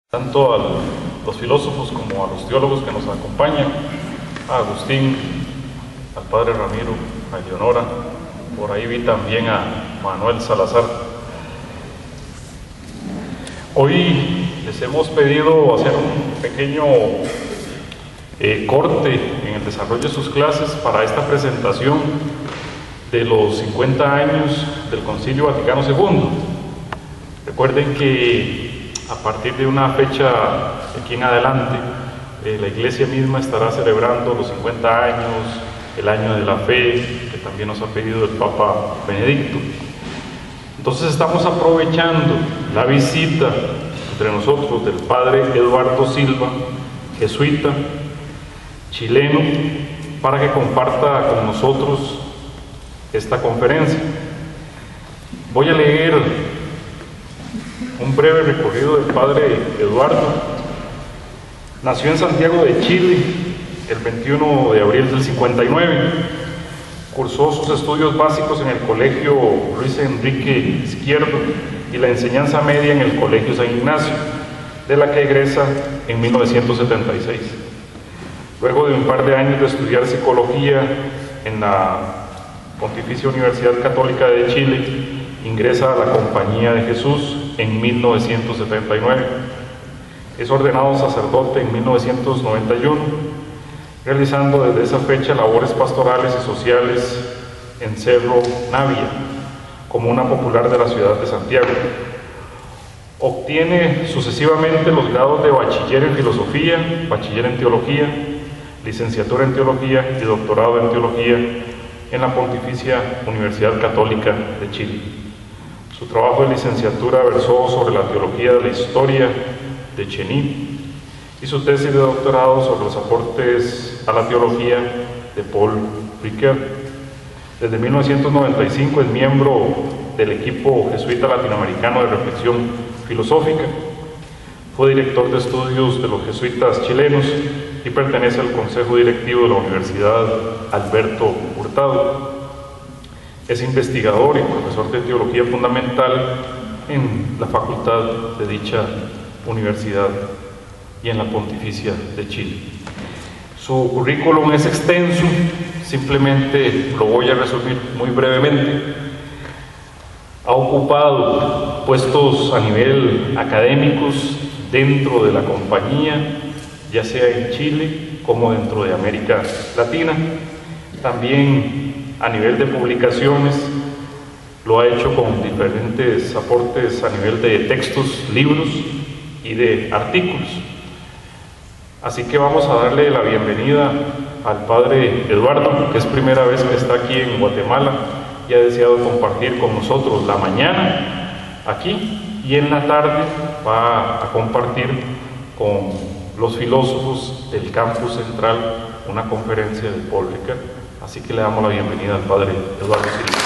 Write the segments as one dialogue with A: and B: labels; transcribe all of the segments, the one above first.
A: Tanto a los filósofos como a los teólogos que nos acompañan, a Agustín, al padre Ramiro, a Eleonora, por ahí vi también a Manuel Salazar. Hoy les hemos pedido hacer un pequeño corte en el desarrollo de sus clases para esta presentación de los 50 años del Concilio Vaticano II. Recuerden que a partir de una fecha de aquí en adelante, la Iglesia misma estará celebrando los 50 años, el año de la fe, que también nos ha pedido el Papa Benedicto. Entonces estamos aprovechando la visita entre nosotros del Padre Eduardo Silva, jesuita, chileno, para que comparta con nosotros esta conferencia. Voy a leer un breve recorrido del padre Eduardo. Nació en Santiago de Chile el 21 de abril del 59. Cursó sus estudios básicos en el Colegio Luis Enrique Izquierdo y la enseñanza media en el Colegio San Ignacio, de la que egresa en 1976. Luego de un par de años de estudiar psicología en la Pontificia Universidad Católica de Chile, ingresa a la Compañía de Jesús en 1979. Es ordenado sacerdote en 1991, realizando desde esa fecha labores pastorales y sociales en Cerro Navia, comuna popular de la ciudad de Santiago. Obtiene sucesivamente los grados de bachiller en filosofía, bachiller en teología, licenciatura en teología y doctorado en teología en la Pontificia Universidad Católica de Chile. Su trabajo de licenciatura versó sobre la teología de la historia de Chení y su tesis de doctorado sobre los aportes a la teología de Paul Ricoeur. Desde 1995 es miembro del equipo jesuita latinoamericano de reflexión filosófica. Fue director de estudios de los jesuitas chilenos y pertenece al consejo directivo de la Universidad Alberto Hurtado. Es investigador y profesor de teología fundamental en la facultad de dicha universidad y en la Pontificia de Chile. Su currículum es extenso, simplemente lo voy a resumir muy brevemente. Ha ocupado puestos a nivel académicos dentro de la compañía, ya sea en Chile como dentro de América Latina. También a nivel de publicaciones lo ha hecho con diferentes aportes a nivel de textos, libros y de artículos. Así que vamos a darle la bienvenida al padre Eduardo, que es primera vez que está aquí en Guatemala y ha deseado compartir con nosotros la mañana aquí, y en la tarde va a compartir con los filósofos del campus central una conferencia de Paul Ricoeur. Así que le damos la bienvenida al padre Eduardo Silva.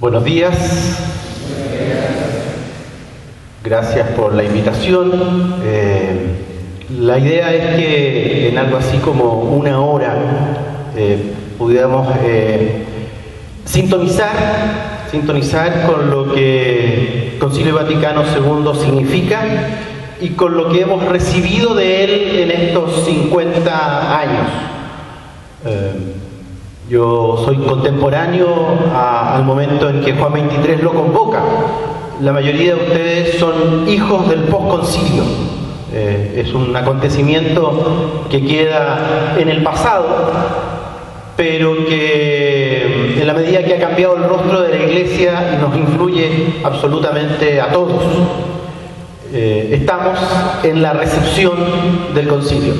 B: Buenos días. Gracias por la invitación. La idea es que en algo así como una hora pudiéramos sintonizar con lo que el Concilio Vaticano II significa y con lo que hemos recibido de él en estos 50 años. Yo soy contemporáneo al momento en que Juan XXIII lo convoca. La mayoría de ustedes son hijos del postconcilio. Es un acontecimiento que queda en el pasado, pero que en la medida que ha cambiado el rostro de la Iglesia nos influye absolutamente a todos. Estamos en la recepción del concilio.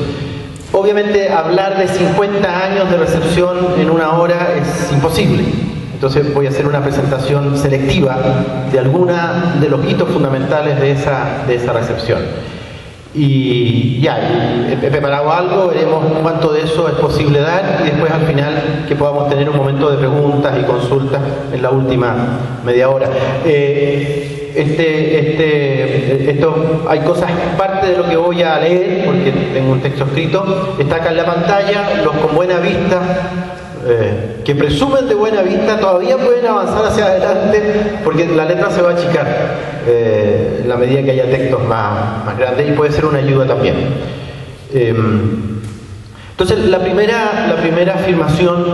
B: Obviamente hablar de 50 años de recepción en una hora es imposible. Entonces voy a hacer una presentación selectiva de algunos de los hitos fundamentales de esa recepción. Y ya, he preparado algo, veremos cuánto de eso es posible dar y después al final que podamos tener un momento de preguntas y consultas en la última media hora. Esto hay cosas, parte de lo que voy a leer, porque tengo un texto escrito, está acá en la pantalla. Los con buena vista, que presumen de buena vista, todavía pueden avanzar hacia adelante, porque la letra se va a achicar en la medida que haya textos más grandes, y puede ser una ayuda también. Entonces, la primera afirmación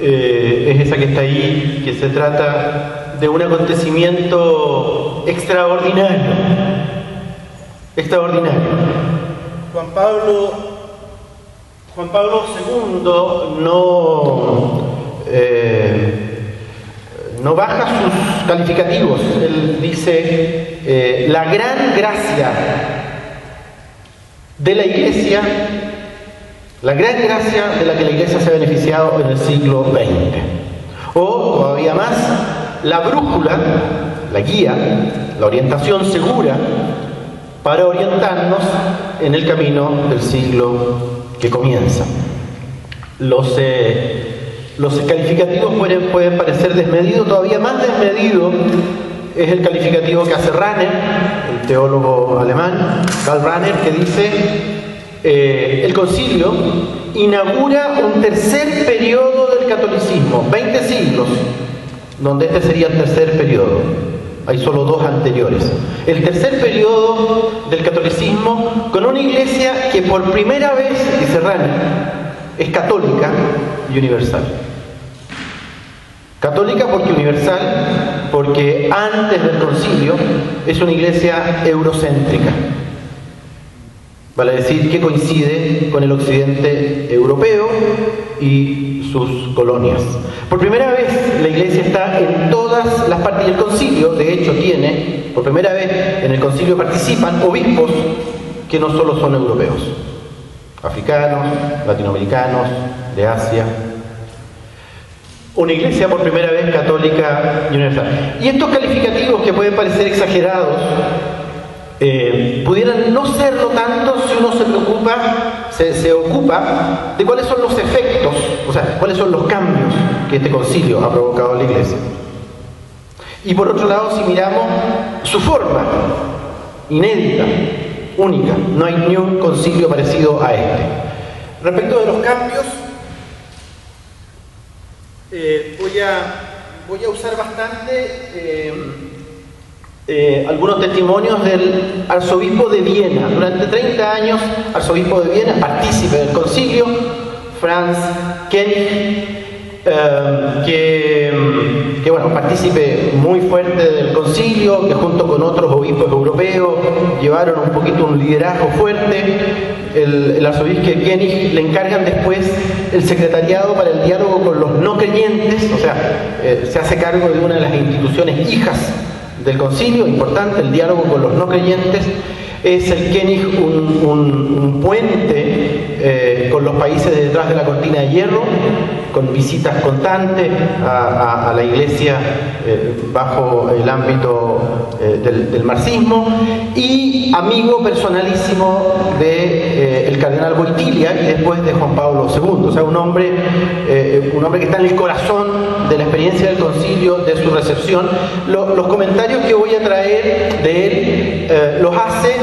B: es esa que está ahí, que se trata de un acontecimiento extraordinario. Juan Pablo II no baja sus calificativos. Él dice la gran gracia de la Iglesia, la gran gracia de la que la Iglesia se ha beneficiado en el siglo XX. O, todavía más, la brújula, la guía, la orientación segura para orientarnos en el camino del siglo que comienza. Los calificativos pueden parecer desmedidos. Todavía más desmedido es el calificativo que hace Rahner, el teólogo alemán, Karl Rahner, que dice: el concilio inaugura un tercer periodo del catolicismo, 20 siglos, donde este sería el tercer periodo. Hay solo 2 anteriores. El tercer periodo del catolicismo, con una iglesia que por primera vez, dice Rahner, es católica y universal. Católica porque universal, porque antes del concilio es una iglesia eurocéntrica. Vale decir que coincide con el occidente europeo y sus colonias. Por primera vez la Iglesia está en todas las partes del concilio. De hecho tiene, por primera vez en el concilio participan obispos que no solo son europeos, africanos, latinoamericanos, de Asia. Una iglesia por primera vez católica y universal. Y estos calificativos, que pueden parecer exagerados, pudieran no serlo tanto si uno se ocupa de cuáles son los efectos, o sea, cuáles son los cambios que este concilio ha provocado en la iglesia. Y por otro lado, si miramos su forma, inédita, única, no hay ni un concilio parecido a este. Respecto de los cambios, voy a usar bastante algunos testimonios del arzobispo de Viena. Durante 30 años, arzobispo de Viena, partícipe del concilio, Franz Koenig, que bueno, partícipe muy fuerte del concilio, que junto con otros obispos europeos llevaron un poquito un liderazgo fuerte. El arzobispo Koenig le encargan después el secretariado para el diálogo con los no creyentes, o sea, se hace cargo de una de las instituciones hijas del concilio, importante, el diálogo con los no creyentes. Es el Koenig un puente con los países detrás de la cortina de hierro, con visitas constantes a la iglesia bajo el ámbito del marxismo, y amigo personalísimo del cardenal Wojtyla y después de Juan Pablo II. O sea, un hombre que está en el corazón de la experiencia del concilio, de su recepción. Los comentarios que voy a traer de él los hace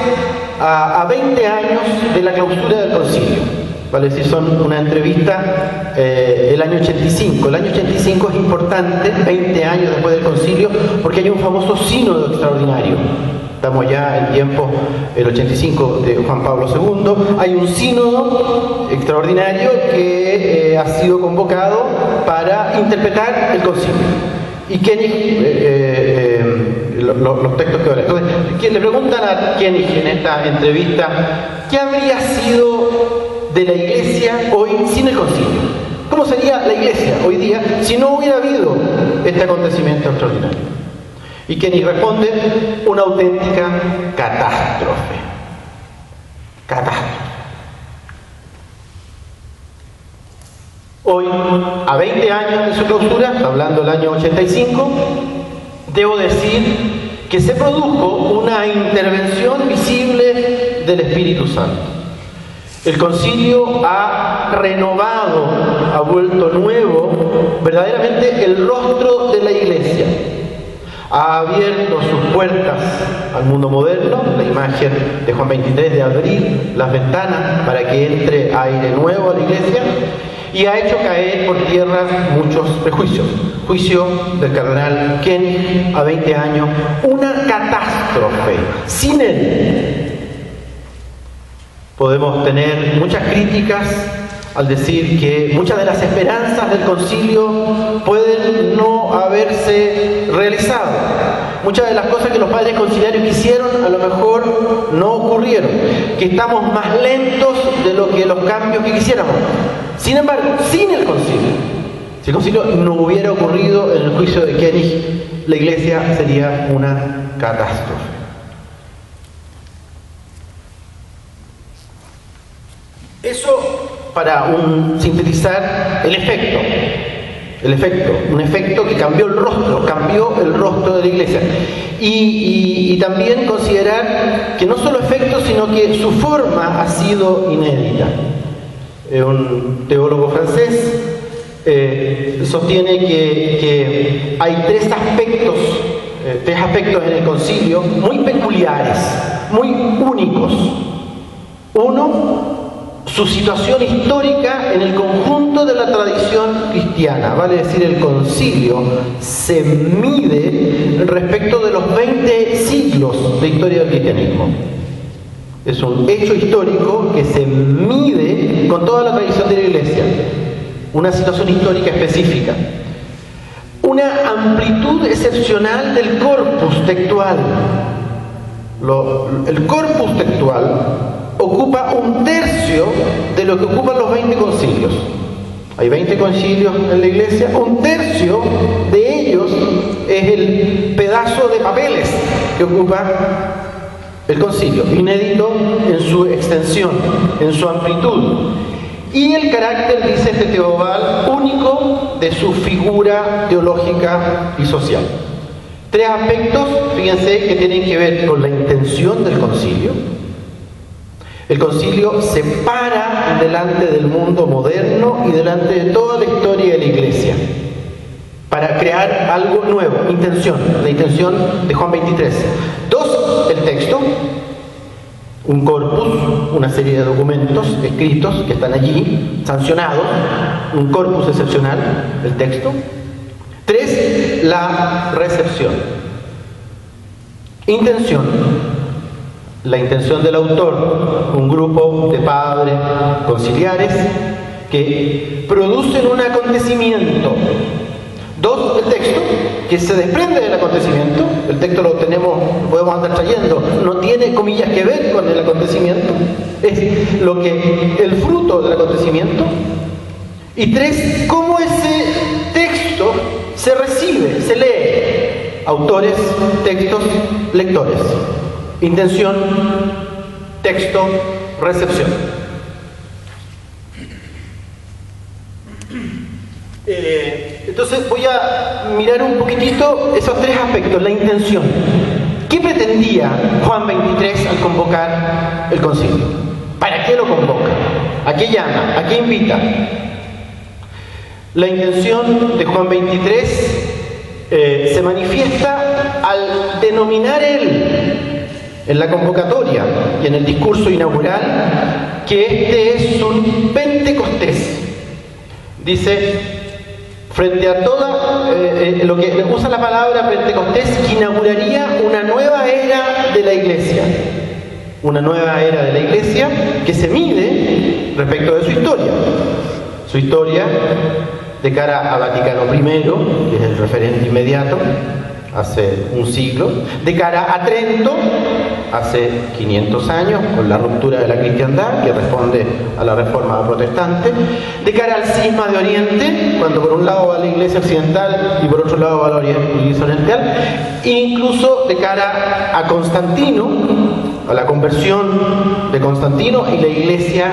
B: a 20 años de la clausura del concilio. Vale decir, son una entrevista el año 85. El año 85 es importante, 20 años después del concilio, porque hay un famoso sínodo extraordinario. Estamos ya en tiempo, el 85 de Juan Pablo II. Hay un sínodo extraordinario que ha sido convocado para interpretar el concilio. Y Koenig, los textos que hablan. Entonces, le preguntan a Koenig en esta entrevista, ¿qué habría sido de la iglesia hoy sin el concilio? ¿Cómo sería la iglesia hoy día si no hubiera habido este acontecimiento extraordinario? Y Koenig responde: una auténtica catástrofe. Catástrofe. Hoy, a 20 años de su clausura, hablando del año 85, debo decir que se produjo una intervención visible del Espíritu Santo. El concilio ha renovado, ha vuelto nuevo verdaderamente el rostro de la iglesia. Ha abierto sus puertas al mundo moderno, la imagen de Juan 23 de abrir las ventanas para que entre aire nuevo a la iglesia, y ha hecho caer por tierra muchos prejuicios. Juicio del cardenal Koenig a 20 años, una catástrofe. Sin él podemos tener muchas críticas al decir que muchas de las esperanzas del concilio pueden no haberse realizado. Muchas de las cosas que los padres conciliarios quisieron a lo mejor no ocurrieron, que estamos más lentos de lo que los cambios que quisiéramos. Sin embargo, sin el concilio, si el concilio no hubiera ocurrido en el juicio de Koenig, la iglesia sería una catástrofe. Eso para sintetizar el efecto, un efecto que cambió el rostro de la iglesia. Y también considerar que no solo efecto, sino que su forma ha sido inédita. Un teólogo francés sostiene que hay tres aspectos en el concilio muy peculiares, muy únicos. Uno, su situación histórica en el conjunto de la tradición cristiana, vale decir, el concilio se mide respecto de los 20 siglos de historia del cristianismo. Es un hecho histórico que se mide con toda la tradición de la iglesia, una situación histórica específica, una amplitud excepcional del corpus textual. El corpus textual ocupa un tercio de lo que ocupan los 20 concilios. Hay 20 concilios en la iglesia, un tercio de ellos es el pedazo de papeles que ocupa el concilio, inédito en su extensión, en su amplitud. Y el carácter, dice este Teobald, único de su figura teológica y social. Tres aspectos, fíjense, que tienen que ver con la intención del concilio. El concilio se para delante del mundo moderno y delante de toda la historia de la iglesia para crear algo nuevo, la intención de Juan 23. Dos, el texto, un corpus, una serie de documentos escritos que están allí, sancionados, un corpus excepcional, el texto. Tres, la recepción. Intención. La intención del autor, un grupo de padres conciliares que producen un acontecimiento. Dos, el texto, que se desprende del acontecimiento. El texto lo podemos andar trayendo, no tiene, comillas, que ver con el acontecimiento. Es el fruto del acontecimiento. Y tres, cómo ese texto se recibe, se lee. Autores, textos, lectores. Intención, texto, recepción. Entonces voy a mirar un poquitito esos tres aspectos. La intención. ¿Qué pretendía Juan 23 al convocar el concilio? ¿Para qué lo convoca? ¿A qué llama? ¿A qué invita? La intención de Juan 23 se manifiesta al denominar él en la convocatoria y en el discurso inaugural que este es un Pentecostés. Dice, frente a toda, lo que usa la palabra Pentecostés, que inauguraría una nueva era de la iglesia. Una nueva era de la iglesia que se mide respecto de su historia. Su historia de cara a Vaticano I, que es el referente inmediato, hace un siglo, de cara a Trento, hace 500 años, con la ruptura de la cristiandad, que responde a la reforma protestante, de cara al cisma de Oriente, cuando por un lado va la iglesia occidental y por otro lado va la iglesia oriental, e incluso de cara a Constantino, a la conversión de Constantino, y la iglesia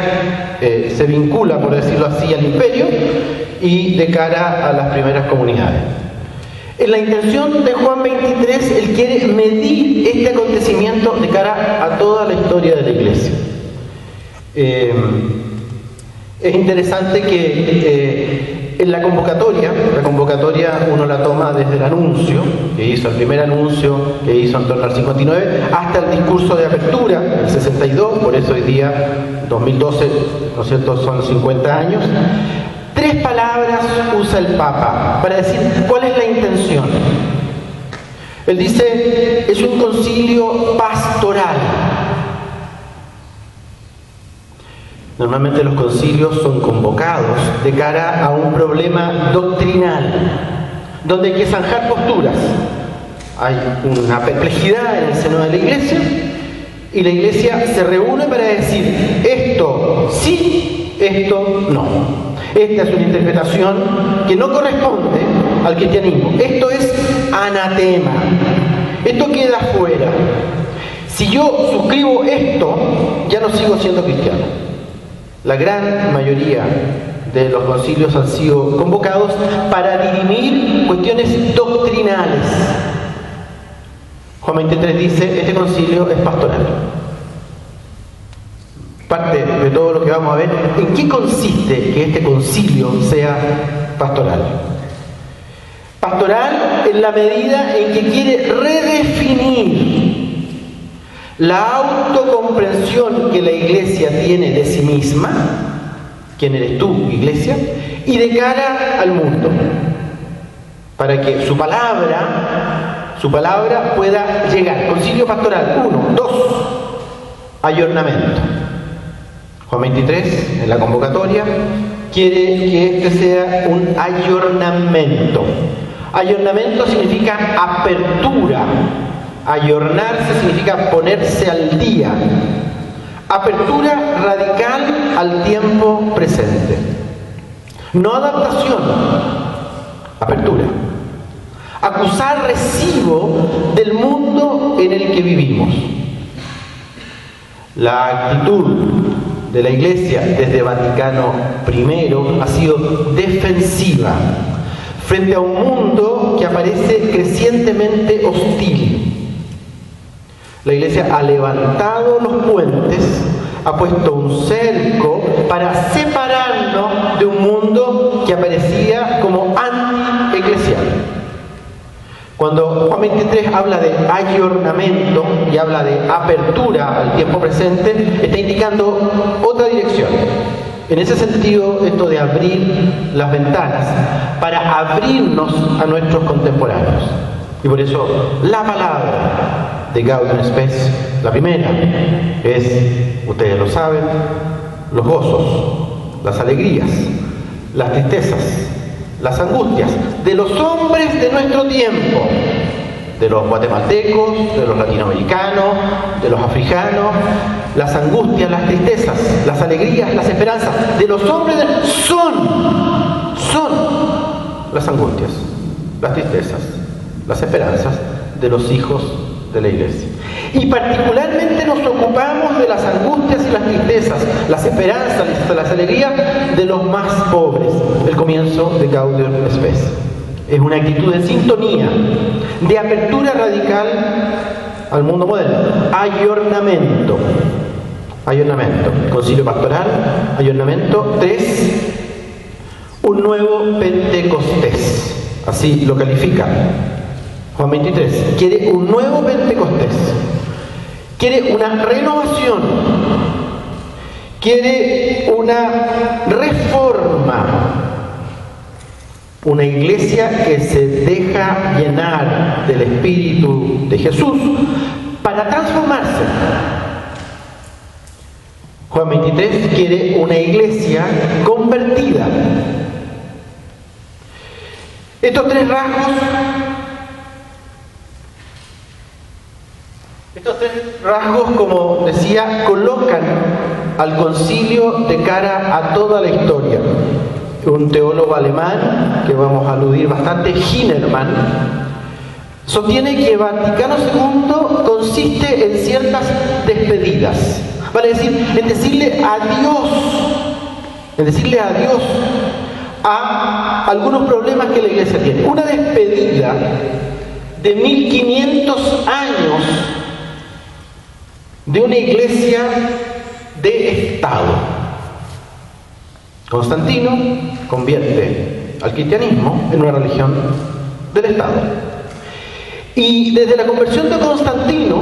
B: se vincula, por decirlo así, al imperio, y de cara a las primeras comunidades. En la intención de Juan 23, él quiere medir este acontecimiento de cara a toda la historia de la iglesia. Es interesante que En la convocatoria uno la toma desde el anuncio que hizo, el primer anuncio que hizo en torno al 59, hasta el discurso de apertura, el 62, por eso hoy día, 2012, ¿no es cierto?, son 50 años. 3 palabras usa el Papa para decir cuál es la intención. Él dice, es un concilio pastoral. Normalmente los concilios son convocados de cara a un problema doctrinal, donde hay que zanjar posturas. Hay una perplejidad en el seno de la Iglesia y la Iglesia se reúne para decir esto sí, esto no. Esta es una interpretación que no corresponde al cristianismo. Esto es anatema. Esto queda fuera. Si yo suscribo esto, ya no sigo siendo cristiano. La gran mayoría de los concilios han sido convocados para dirimir cuestiones doctrinales. Juan 23 dice, este concilio es pastoral. Parte de todo lo que vamos a ver, ¿en qué consiste que este concilio sea pastoral? Pastoral en la medida en que quiere redefinir la autocomprensión que la Iglesia tiene de sí misma, ¿quién eres tú, Iglesia?, y de cara al mundo, para que su palabra pueda llegar. Concilio pastoral, 1, 2, ayornamiento. Juan 23, en la convocatoria, quiere que este sea un ayornamiento. Ayornamiento significa apertura. Ayornarse significa ponerse al día. Apertura radical al tiempo presente. No adaptación, apertura. Acusar recibo del mundo en el que vivimos. La actitud de la Iglesia desde Vaticano I ha sido defensiva frente a un mundo que aparece crecientemente hostil. La Iglesia ha levantado los puentes, ha puesto un cerco para separarnos de un mundo que aparecía como anti-eclesial. Cuando Juan 23 habla de ayornamiento y habla de apertura al tiempo presente, está indicando otra dirección. En ese sentido, esto de abrir las ventanas para abrirnos a nuestros contemporáneos. Y por eso la palabra de Gaudium Spes, la primera, es, ustedes lo saben, los gozos, las alegrías, las tristezas, las angustias de los hombres de nuestro tiempo, de los guatemaltecos, de los latinoamericanos, de los africanos, las angustias, las tristezas, las alegrías, las esperanzas de los hombres son las angustias, las tristezas, las esperanzas de los hijos de la Iglesia. Y particularmente nos ocupamos de las angustias y las tristezas, las esperanzas, las alegrías de los más pobres. El comienzo de Gaudium Spes es una actitud de sintonía, de apertura radical al mundo moderno. Ayornamiento. Concilio pastoral. Ayornamiento. 3. Un nuevo Pentecostés. Así lo califica Juan 23. Quiere un nuevo Pentecostés. Quiere una renovación. Quiere una reforma. Una iglesia que se deja llenar del Espíritu de Jesús para transformarse. Juan 23 quiere una iglesia convertida. Estos tres rasgos, como decía, colocan al concilio de cara a toda la historia. Un teólogo alemán, que vamos a aludir bastante, Hinnermann, sostiene que Vaticano II consiste en ciertas despedidas. Vale decir, en decirle adiós a algunos problemas que la Iglesia tiene. Una despedida de 1500 años de una iglesia de Estado. Constantino convierte al cristianismo en una religión del Estado. Y desde la conversión de Constantino,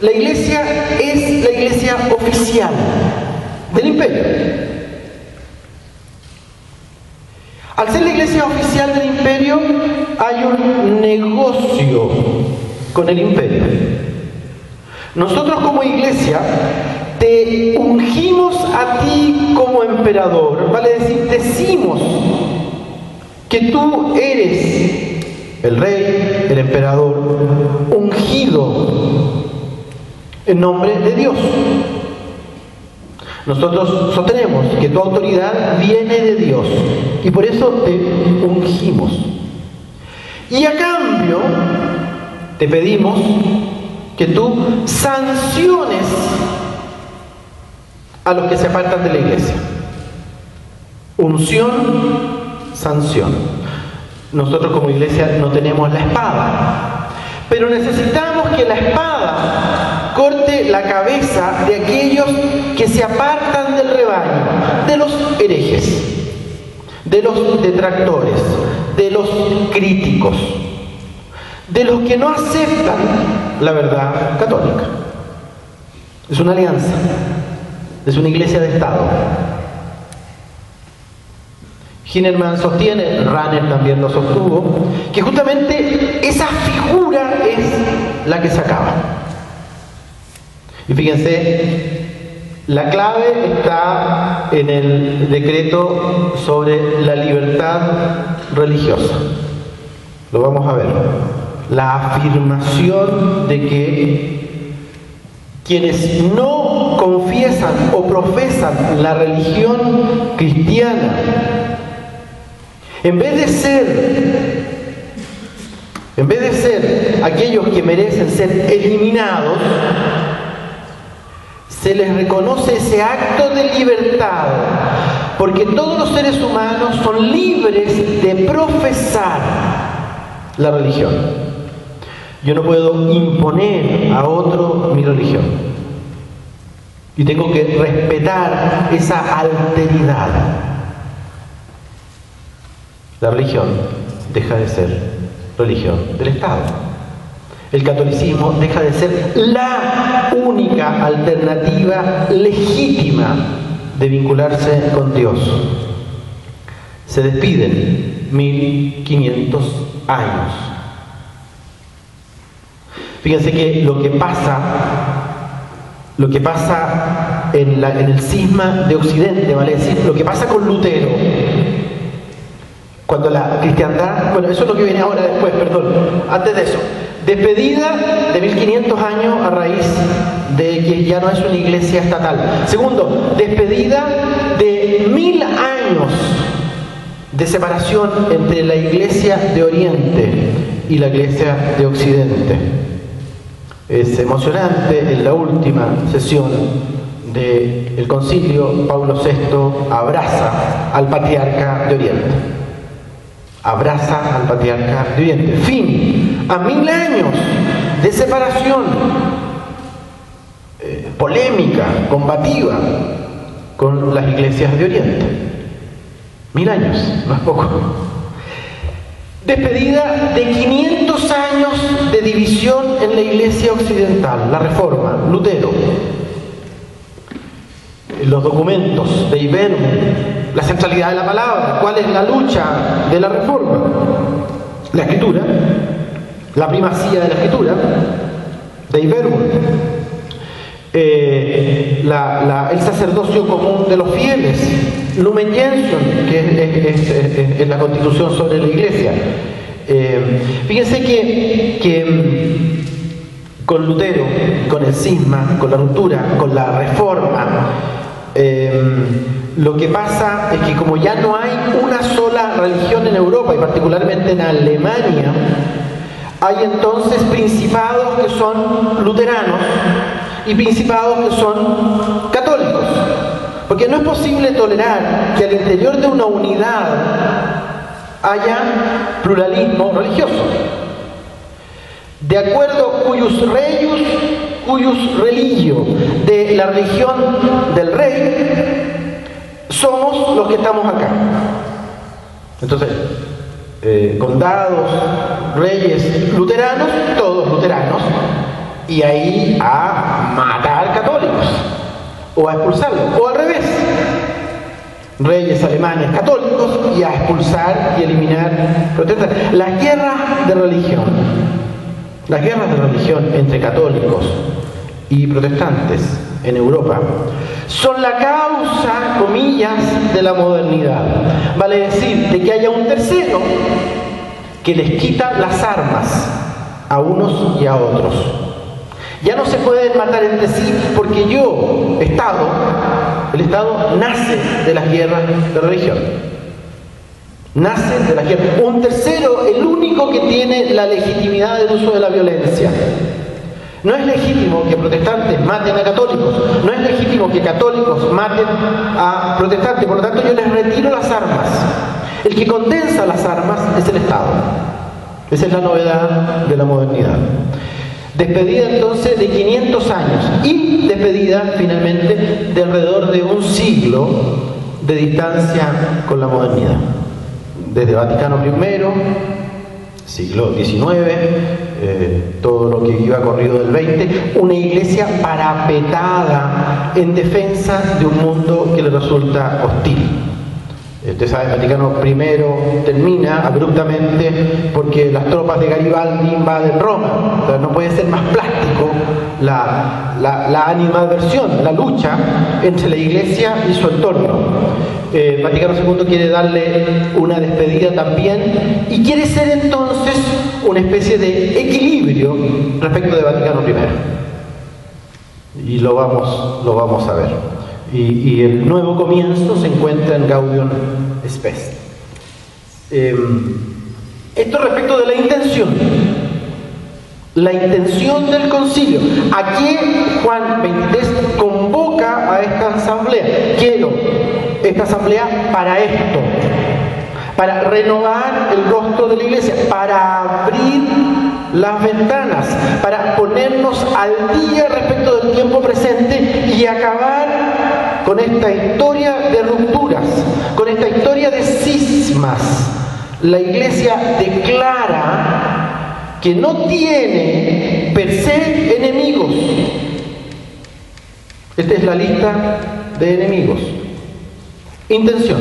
B: la iglesia es la iglesia oficial del imperio. Al ser la iglesia oficial del imperio, hay un negocio con el imperio. Nosotros como iglesia te ungimos a ti como emperador, vale decir, decimos que tú eres el rey, el emperador, ungido en nombre de Dios. Nosotros sostenemos que tu autoridad viene de Dios y por eso te ungimos. Y a cambio te pedimos que tú sanciones a los que se apartan de la iglesia. Unción, sanción. Nosotros como iglesia no tenemos la espada, pero necesitamos que la espada corte la cabeza de aquellos que se apartan del rebaño, de los herejes, de los detractores, de los críticos, de los que no aceptan la verdad católica. Es una alianza, es una iglesia de Estado. Hinnerman sostiene, Rahner también lo sostuvo, que justamente esa figura es la que se acaba. Y fíjense, la clave está en el decreto sobre la libertad religiosa. Lo vamos a ver. La afirmación de que quienes no confiesan o profesan la religión cristiana, en vez de ser aquellos que merecen ser eliminados, se les reconoce ese acto de libertad, porque todos los seres humanos son libres de profesar la religión. Yo no puedo imponer a otro mi religión. Y tengo que respetar esa alteridad. La religión deja de ser religión del Estado. El catolicismo deja de ser la única alternativa legítima de vincularse con Dios. Se despiden 1500 años. Fíjense que lo que pasa en el cisma de Occidente, vale decir, lo que pasa con Lutero, cuando la cristiandad, bueno, eso es lo que viene ahora después, perdón, antes de eso, despedida de 1500 años a raíz de que ya no es una iglesia estatal. Segundo, despedida de 1000 años de separación entre la iglesia de Oriente y la iglesia de Occidente. Es emocionante, en la última sesión del concilio, Pablo VI abraza al patriarca de Oriente. Abraza al patriarca de Oriente. Fin a 1000 años de separación polémica, combativa con las iglesias de Oriente. 1000 años, no es poco. Despedida de 500 años de división en la iglesia occidental, la Reforma, Lutero. Los documentos de Ibero, la centralidad de la palabra, cuál es la lucha de la Reforma, la Escritura, la primacía de la Escritura, de Ibero, el sacerdocio común de los fieles, Lumen Gentium, que es la constitución sobre la iglesia. Fíjense que con Lutero, con el cisma, con la ruptura, con la reforma, lo que pasa es que como ya no hay una sola religión en Europa, y particularmente en Alemania, hay entonces principados que son luteranos y principados que son católicos. Porque no es posible tolerar que al interior de una unidad haya pluralismo religioso. De acuerdo cuius religio, de la religión del rey, somos los que estamos acá. Entonces, condados, reyes luteranos, todos luteranos, y ahí a matar católicos, o a expulsarlos, o al revés, reyes alemanes católicos y a expulsar y eliminar protestantes. Las guerras de religión entre católicos y protestantes en Europa son la causa, comillas, de la modernidad. Vale decir, de que haya un tercero que les quita las armas a unos y a otros. Ya no se pueden matar entre sí porque el Estado nace de las guerras de religión. Nace de las guerras. Un tercero, el único que tiene la legitimidad del uso de la violencia. No es legítimo que protestantes maten a católicos, no es legítimo que católicos maten a protestantes, por lo tanto yo les retiro las armas. El que condensa las armas es el Estado. Esa es la novedad de la modernidad. Despedida entonces de 500 años y despedida finalmente de alrededor de un siglo de distancia con la modernidad. Desde Vaticano I, siglo XIX, todo lo que iba corrido del XX, una iglesia parapetada en defensa de un mundo que le resulta hostil. Usted sabe, Vaticano I termina abruptamente porque las tropas de Garibaldi invaden Roma. O sea, no puede ser más plástico la animadversión, la lucha entre la iglesia y su entorno. Vaticano II quiere darle una despedida también y quiere ser entonces una especie de equilibrio respecto de Vaticano I. Y lo vamos a ver. Y el nuevo comienzo se encuentra en Gaudium Spes. Esto respecto de la intención. La intención del concilio. ¿A quién Juan XXIII convoca a esta asamblea? Quiero esta asamblea para esto, para renovar el rostro de la iglesia, para abrir las ventanas, para ponernos al día respecto del tiempo presente y acabar con esta historia de rupturas, con esta historia de cismas. La iglesia declara que no tiene per se enemigos. Esta es la lista de enemigos. Intención,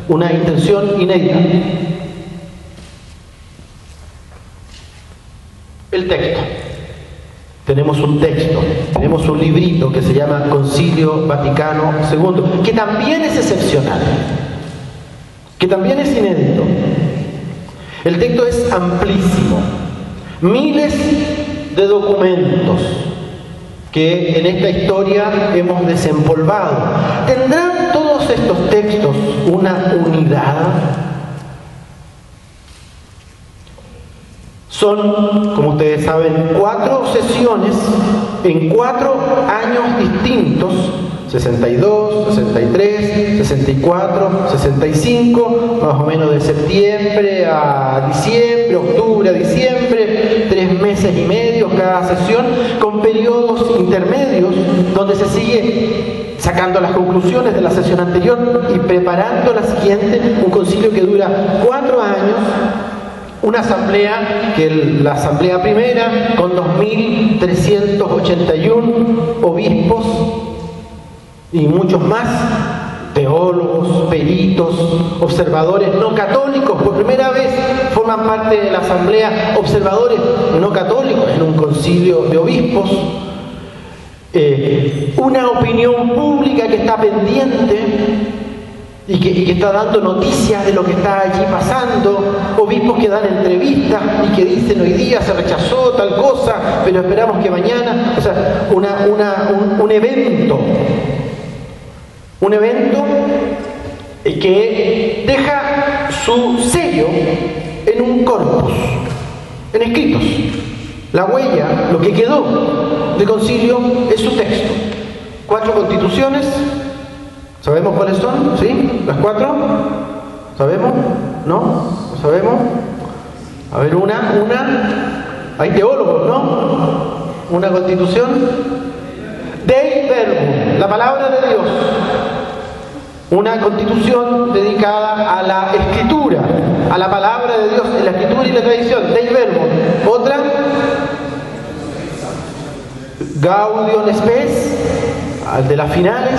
B: una intención inédita. El texto. Tenemos un texto, tenemos un librito que se llama Concilio Vaticano II, que también es excepcional, que también es inédito. El texto es amplísimo, miles de documentos que en esta historia hemos desempolvado. ¿Tendrán todos estos textos una unidad? Son, como ustedes saben, 4 sesiones en 4 años distintos: 62, 63, 64, 65, más o menos de septiembre a diciembre, octubre a diciembre, 3 meses y medio cada sesión, con periodos intermedios donde se sigue sacando las conclusiones de la sesión anterior y preparando la siguiente, un concilio que dura 4 años. Una asamblea, la asamblea primera, con 2.381 obispos y muchos más, teólogos, peritos, observadores no católicos. Por primera vez forman parte de la asamblea observadores no católicos en un concilio de obispos. Una opinión pública que está pendiente y que está dando noticias de lo que está allí pasando, obispos que dan entrevistas y que dicen: hoy día se rechazó tal cosa, pero esperamos que mañana. O sea, un evento que deja su sello en un corpus, en escritos. La huella, lo que quedó del concilio, es su texto. 4 constituciones. ¿Sabemos cuáles son? ¿Sí? ¿Las 4? ¿Sabemos? ¿No? ¿No sabemos? A ver, una. Hay teólogos, ¿no? Una constitución. Dei Verbum, la palabra de Dios. Una constitución dedicada a la escritura, a la palabra de Dios, en la escritura y la tradición, Dei Verbum. Otra, Gaudium Spes, al de las finales,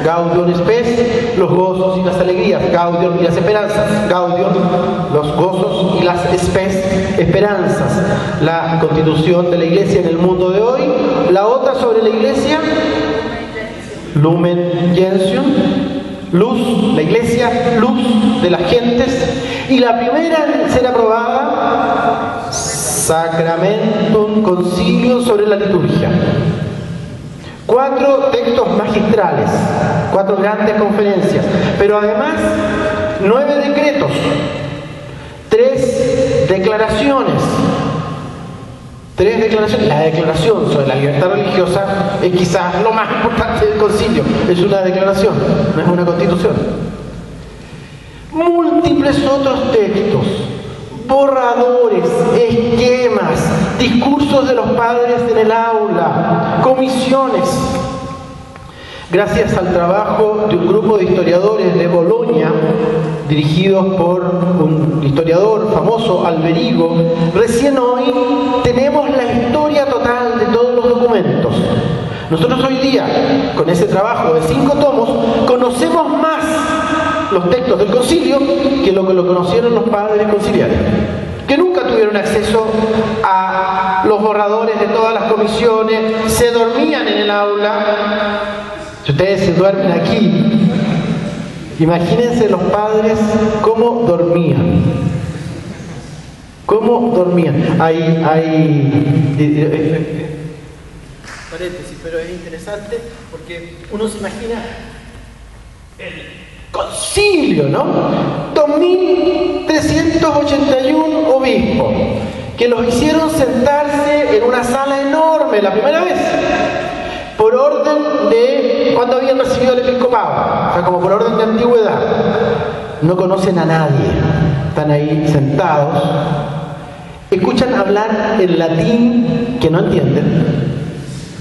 B: Gaudium Spes, los gozos y las alegrías, Gaudium y las esperanzas, Gaudium, los gozos y las Spes, esperanzas, la constitución de la iglesia en el mundo de hoy. La otra sobre la iglesia, Lumen Gentium, luz, la iglesia, luz de las gentes. Y la primera en ser aprobada, Sacramentum Concilium sobre la liturgia. 4 textos magistrales, 4 grandes conferencias, pero además 9 decretos, 3 declaraciones. 3 declaraciones. La declaración sobre la libertad religiosa es quizás lo más importante del concilio. Es una declaración, no es una constitución. Múltiples otros textos, borradores, esquemas, discursos de los padres en el aula, comisiones. Gracias al trabajo de un grupo de historiadores de Bolonia, dirigidos por un historiador famoso, Alberigo, recién hoy tenemos la historia total de todos los documentos. Nosotros hoy día, con ese trabajo de 5 tomos, conocemos más los textos del concilio que lo conocieron los padres conciliares, que nunca tuvieron acceso a los borradores de todas las comisiones, se dormían en el aula. Si ustedes se duermen aquí, imagínense los padres cómo dormían. ¿Cómo dormían? Paréntesis, pero es interesante porque uno se imagina el concilio, ¿no? 2381 obispos que los hicieron sentarse en una sala enorme la primera vez, por orden de cuando habían recibido el episcopado, o sea, como por orden de antigüedad. No conocen a nadie, están ahí sentados, escuchan hablar en latín que no entienden.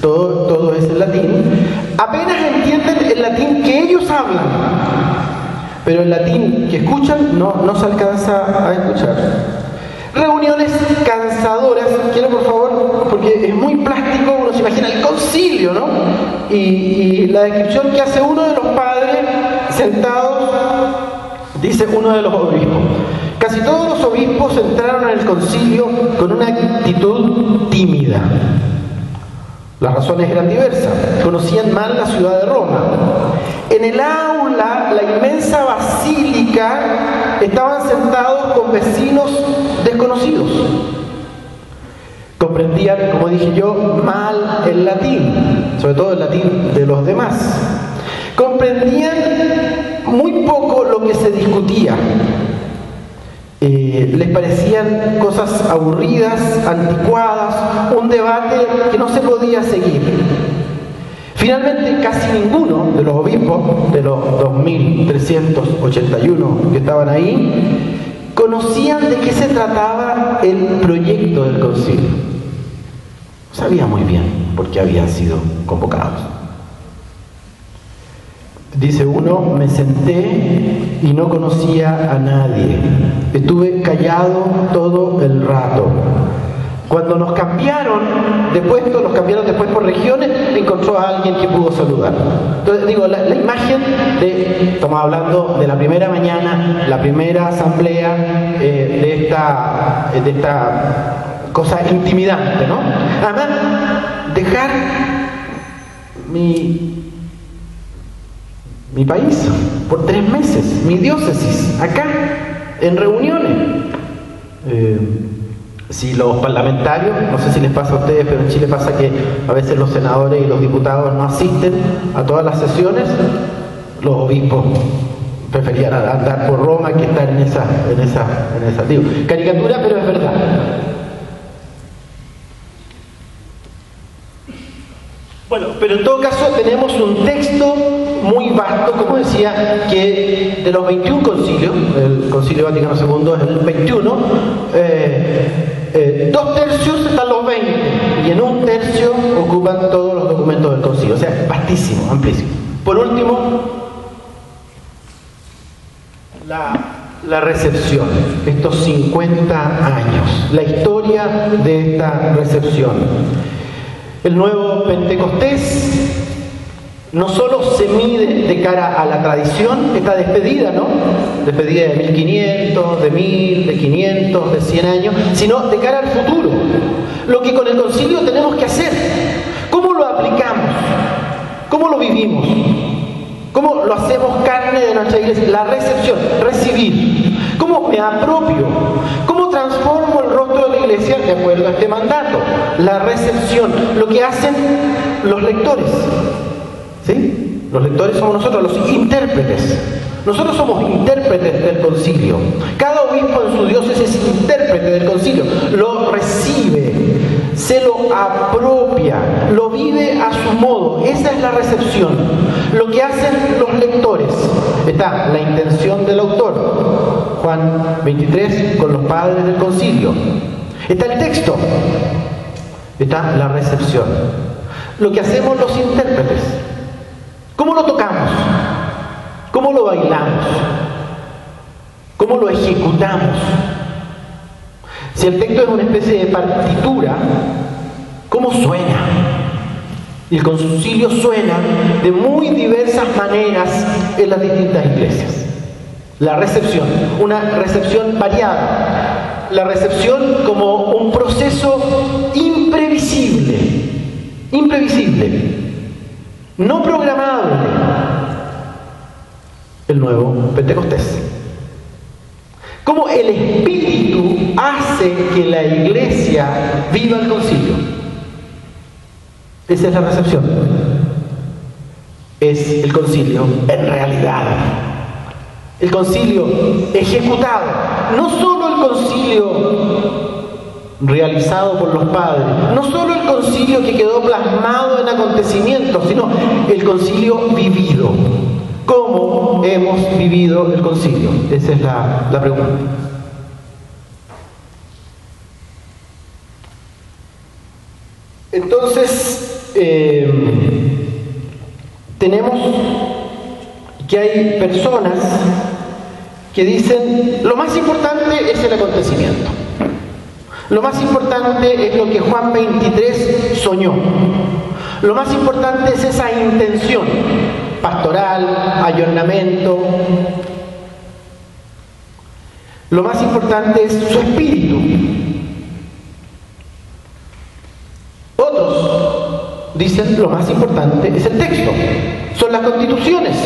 B: Todo es en latín. Apenas entienden el latín que ellos hablan, pero el latín que escuchan no se alcanza a escuchar. Reuniones cansadoras, quiero por favor, porque es muy plástico, uno se imagina el concilio, ¿no? Y la descripción que hace uno de los padres sentados, dice uno de los obispos: casi todos los obispos entraron en el concilio con una actitud tímida. Las razones eran diversas. Conocían mal la ciudad de Roma. En el aula, la inmensa basílica, estaban sentados con vecinos desconocidos. Comprendían, como dije yo, mal el latín, sobre todo el latín de los demás. Comprendían muy poco lo que se discutía. Les parecían cosas aburridas, anticuadas, un debate que no se podía seguir. Finalmente, casi ninguno de los obispos, de los 2381 que estaban ahí, conocían de qué se trataba el proyecto del concilio. Sabía muy bien por qué habían sido convocados. Dice uno: me senté y no conocía a nadie. Estuve callado todo el rato. Cuando nos cambiaron de puesto, nos cambiaron después por regiones, encontró a alguien que pudo saludar. Entonces, digo, la imagen de, estamos hablando de la primera mañana, la primera asamblea de esta cosa intimidante, ¿no? Además, dejar mi país por 3 meses, mi diócesis, acá, en reuniones. Si los parlamentarios, no sé si les pasa a ustedes, pero en Chile pasa que a veces los senadores y los diputados no asisten a todas las sesiones, los obispos preferían andar por Roma que estar en esa digo, caricatura, pero es verdad. Bueno, pero en todo caso tenemos un texto muy vasto, como decía, que de los 21 concilios, el Concilio Vaticano II es el 21, 2/3 están los 20, y en 1/3 ocupan todos los documentos del concilio, o sea, vastísimo, amplísimo. Por último, La recepción, estos 50 años, la historia de esta recepción. El nuevo Pentecostés no solo se mide de cara a la tradición, esta despedida, ¿no? Despedida de 1500, de 1000, de 500, de 100 años, sino de cara al futuro. Lo que con el concilio tenemos que hacer, ¿cómo lo aplicamos? ¿Cómo lo vivimos? ¿Cómo lo hacemos carne de nuestra iglesia? La recepción, recibir. ¿Cómo me apropio? ¿Cómo transformo el rostro de la iglesia de acuerdo a este mandato? La recepción, lo que hacen los lectores. ¿Sí? Los lectores somos nosotros, los intérpretes. Nosotros somos intérpretes del concilio. Cada obispo en su diócesis es intérprete del concilio. Lo recibe, se lo apropia, lo vive a su modo. Esa es la recepción. Lo que hacen los lectores. Está la intención del autor, Juan 23, con los padres del concilio. Está el texto. Está la recepción. Lo que hacemos los intérpretes. ¿Cómo lo tocamos? ¿Cómo lo bailamos? ¿Cómo lo ejecutamos? Si el texto es una especie de partitura, ¿cómo suena? Y el concilio suena de muy diversas maneras en las distintas iglesias. La recepción, una recepción variada. La recepción como un proceso imprevisible, no programable. El nuevo Pentecostés. Cómo el Espíritu hace que la iglesia viva el concilio. Esa es la recepción. Es el concilio en realidad. El concilio ejecutado. No solo el concilio realizado por los padres, no solo el concilio que quedó plasmado en acontecimientos, sino el concilio vivido. ¿Cómo hemos vivido el concilio? Esa es la pregunta. Entonces, tenemos que hay personas que dicen, lo más importante es el acontecimiento. Lo más importante es lo que Juan 23 soñó. Lo más importante es esa intención pastoral, ayornamiento. Lo más importante es su espíritu. Otros dicen lo más importante es el texto, son las constituciones.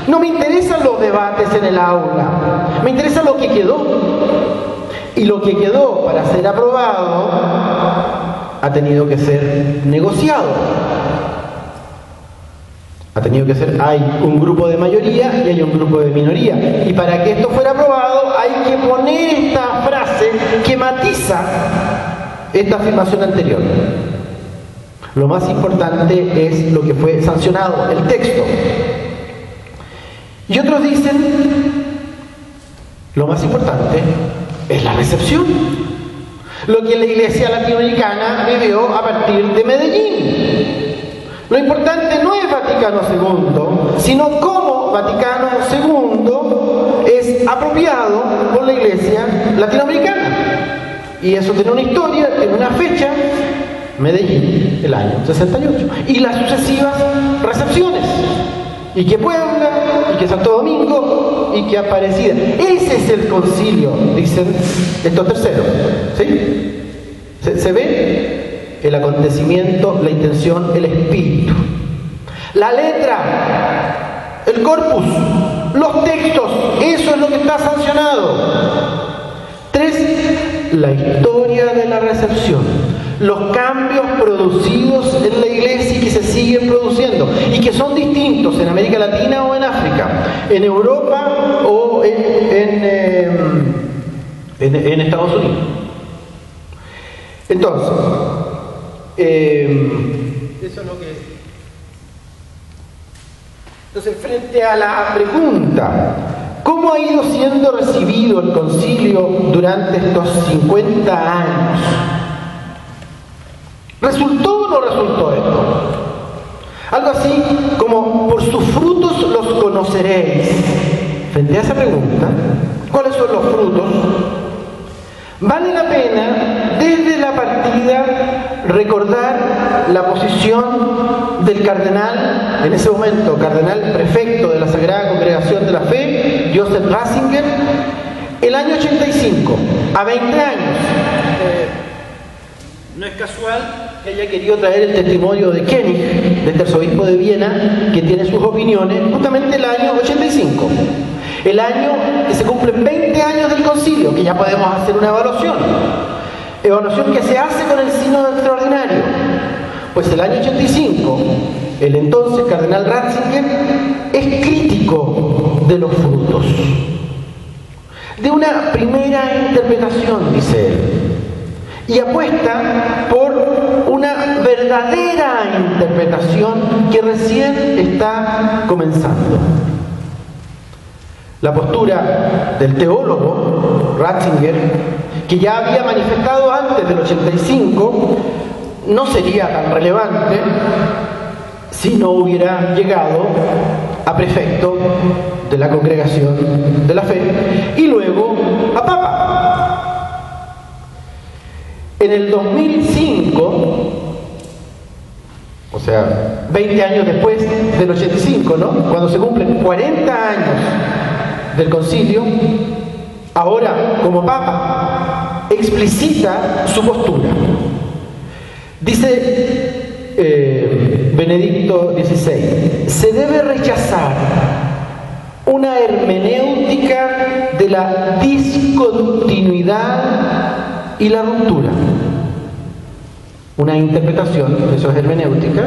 B: No me interesan los debates en el aula, me interesa lo que quedó. Y lo que quedó para ser aprobado ha tenido que ser negociado. Ha tenido que ser, hay un grupo de mayoría y hay un grupo de minoría. Y para que esto fuera aprobado hay que poner esta frase que matiza esta afirmación anterior. Lo más importante es lo que fue sancionado, el texto. Y otros dicen, lo más importante es la recepción. Lo que la iglesia latinoamericana vivió a partir de Medellín. Lo importante no es Vaticano II, sino cómo Vaticano II es apropiado por la iglesia latinoamericana. Y eso tiene una historia, tiene una fecha, Medellín, el año 68. Y las sucesivas recepciones. Y que Puebla, y que Santo Domingo, y que Aparecida. Ese es el concilio, dicen estos terceros. ¿Sí? ¿Se ve? El acontecimiento, la intención, el espíritu. La letra, el corpus, los textos, eso es lo que está sancionado. 3. La historia de la recepción. Los cambios producidos en la iglesia y que se siguen produciendo y que son distintos en América Latina o en África, en Europa o en Estados Unidos. Entonces, eso es lo que... Entonces, frente a la pregunta, ¿cómo ha ido siendo recibido el concilio durante estos 50 años? ¿Resultó o no resultó esto? Algo así como, por sus frutos los conoceréis. Frente a esa pregunta, pregunta. ¿Cuáles son los frutos? Vale la pena, desde la partida, recordar la posición del cardenal, en ese momento, cardenal prefecto de la Sagrada Congregación de la Fe, Joseph Ratzinger, el año 85, a 20 años. No es casual que haya querido traer el testimonio de Koenig, del arzobispo de Viena, que tiene sus opiniones, justamente el año 85. El año que se cumplen 20 años del concilio, que ya podemos hacer una evaluación. Evaluación que se hace con el sínodo extraordinario. Pues el año 85, el entonces cardenal Ratzinger es crítico de los frutos. De una primera interpretación, dice él, y apuesta por una verdadera interpretación que recién está comenzando. La postura del teólogo Ratzinger, que ya había manifestado antes del 85, no sería tan relevante si no hubiera llegado a prefecto de la Congregación de la Fe y luego a Papa. En el 2005, o sea, 20 años después del 85, ¿no? Cuando se cumplen 40 años del concilio, ahora como Papa explicita su postura. Dice Benedicto XVI, se debe rechazar una hermenéutica de la discontinuidad y la ruptura. Una interpretación, eso es hermenéutica,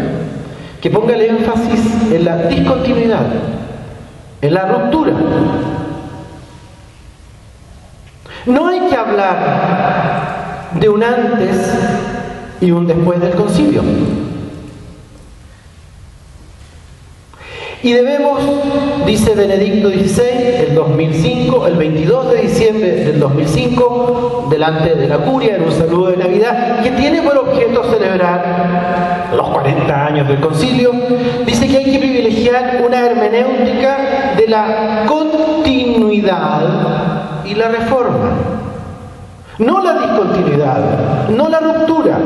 B: que ponga el énfasis en la discontinuidad, en la ruptura. No hay que hablar de un antes y un después del concilio. Y debemos, dice Benedicto XVI, el 2005, el 22 de diciembre del 2005, delante de la curia, en un saludo de Navidad, que tiene por objeto celebrar los 40 años del concilio, dice que hay que privilegiar una hermenéutica de la continuidad y la reforma. No la discontinuidad, no la ruptura,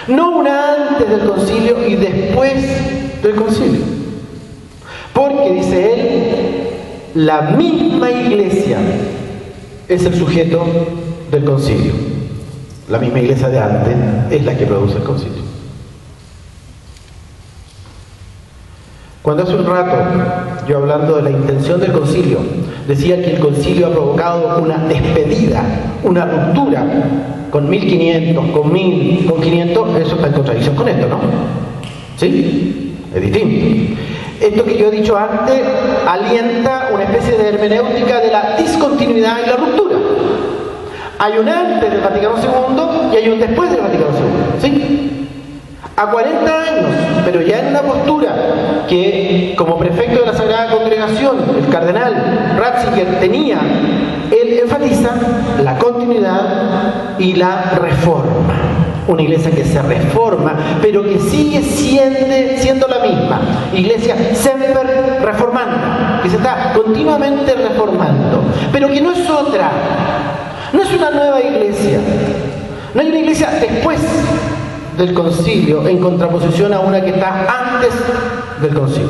B: no una antes del concilio y después del concilio. Porque, dice él, la misma Iglesia es el sujeto del concilio. La misma Iglesia de antes es la que produce el concilio. Cuando hace un rato, yo hablando de la intención del concilio, decía que el concilio ha provocado una despedida, una ruptura, con 1500, con 1000, con 500, eso está en contradicción con esto, ¿no? ¿Sí? Es distinto. Esto que yo he dicho antes alienta una especie de hermenéutica de la discontinuidad y la ruptura. Hay un antes del Vaticano II y hay un después del Vaticano II. ¿Sí? A 40 años, pero ya en una postura que, como prefecto de la Sagrada Congregación, el cardenal Ratzinger tenía, él enfatiza la continuidad y la reforma. Una iglesia que se reforma, pero que sigue siendo la misma. Iglesia semper reformanda, que se está continuamente reformando, pero que no es otra. No es una nueva iglesia. No hay una iglesia después del concilio en contraposición a una que está antes del concilio.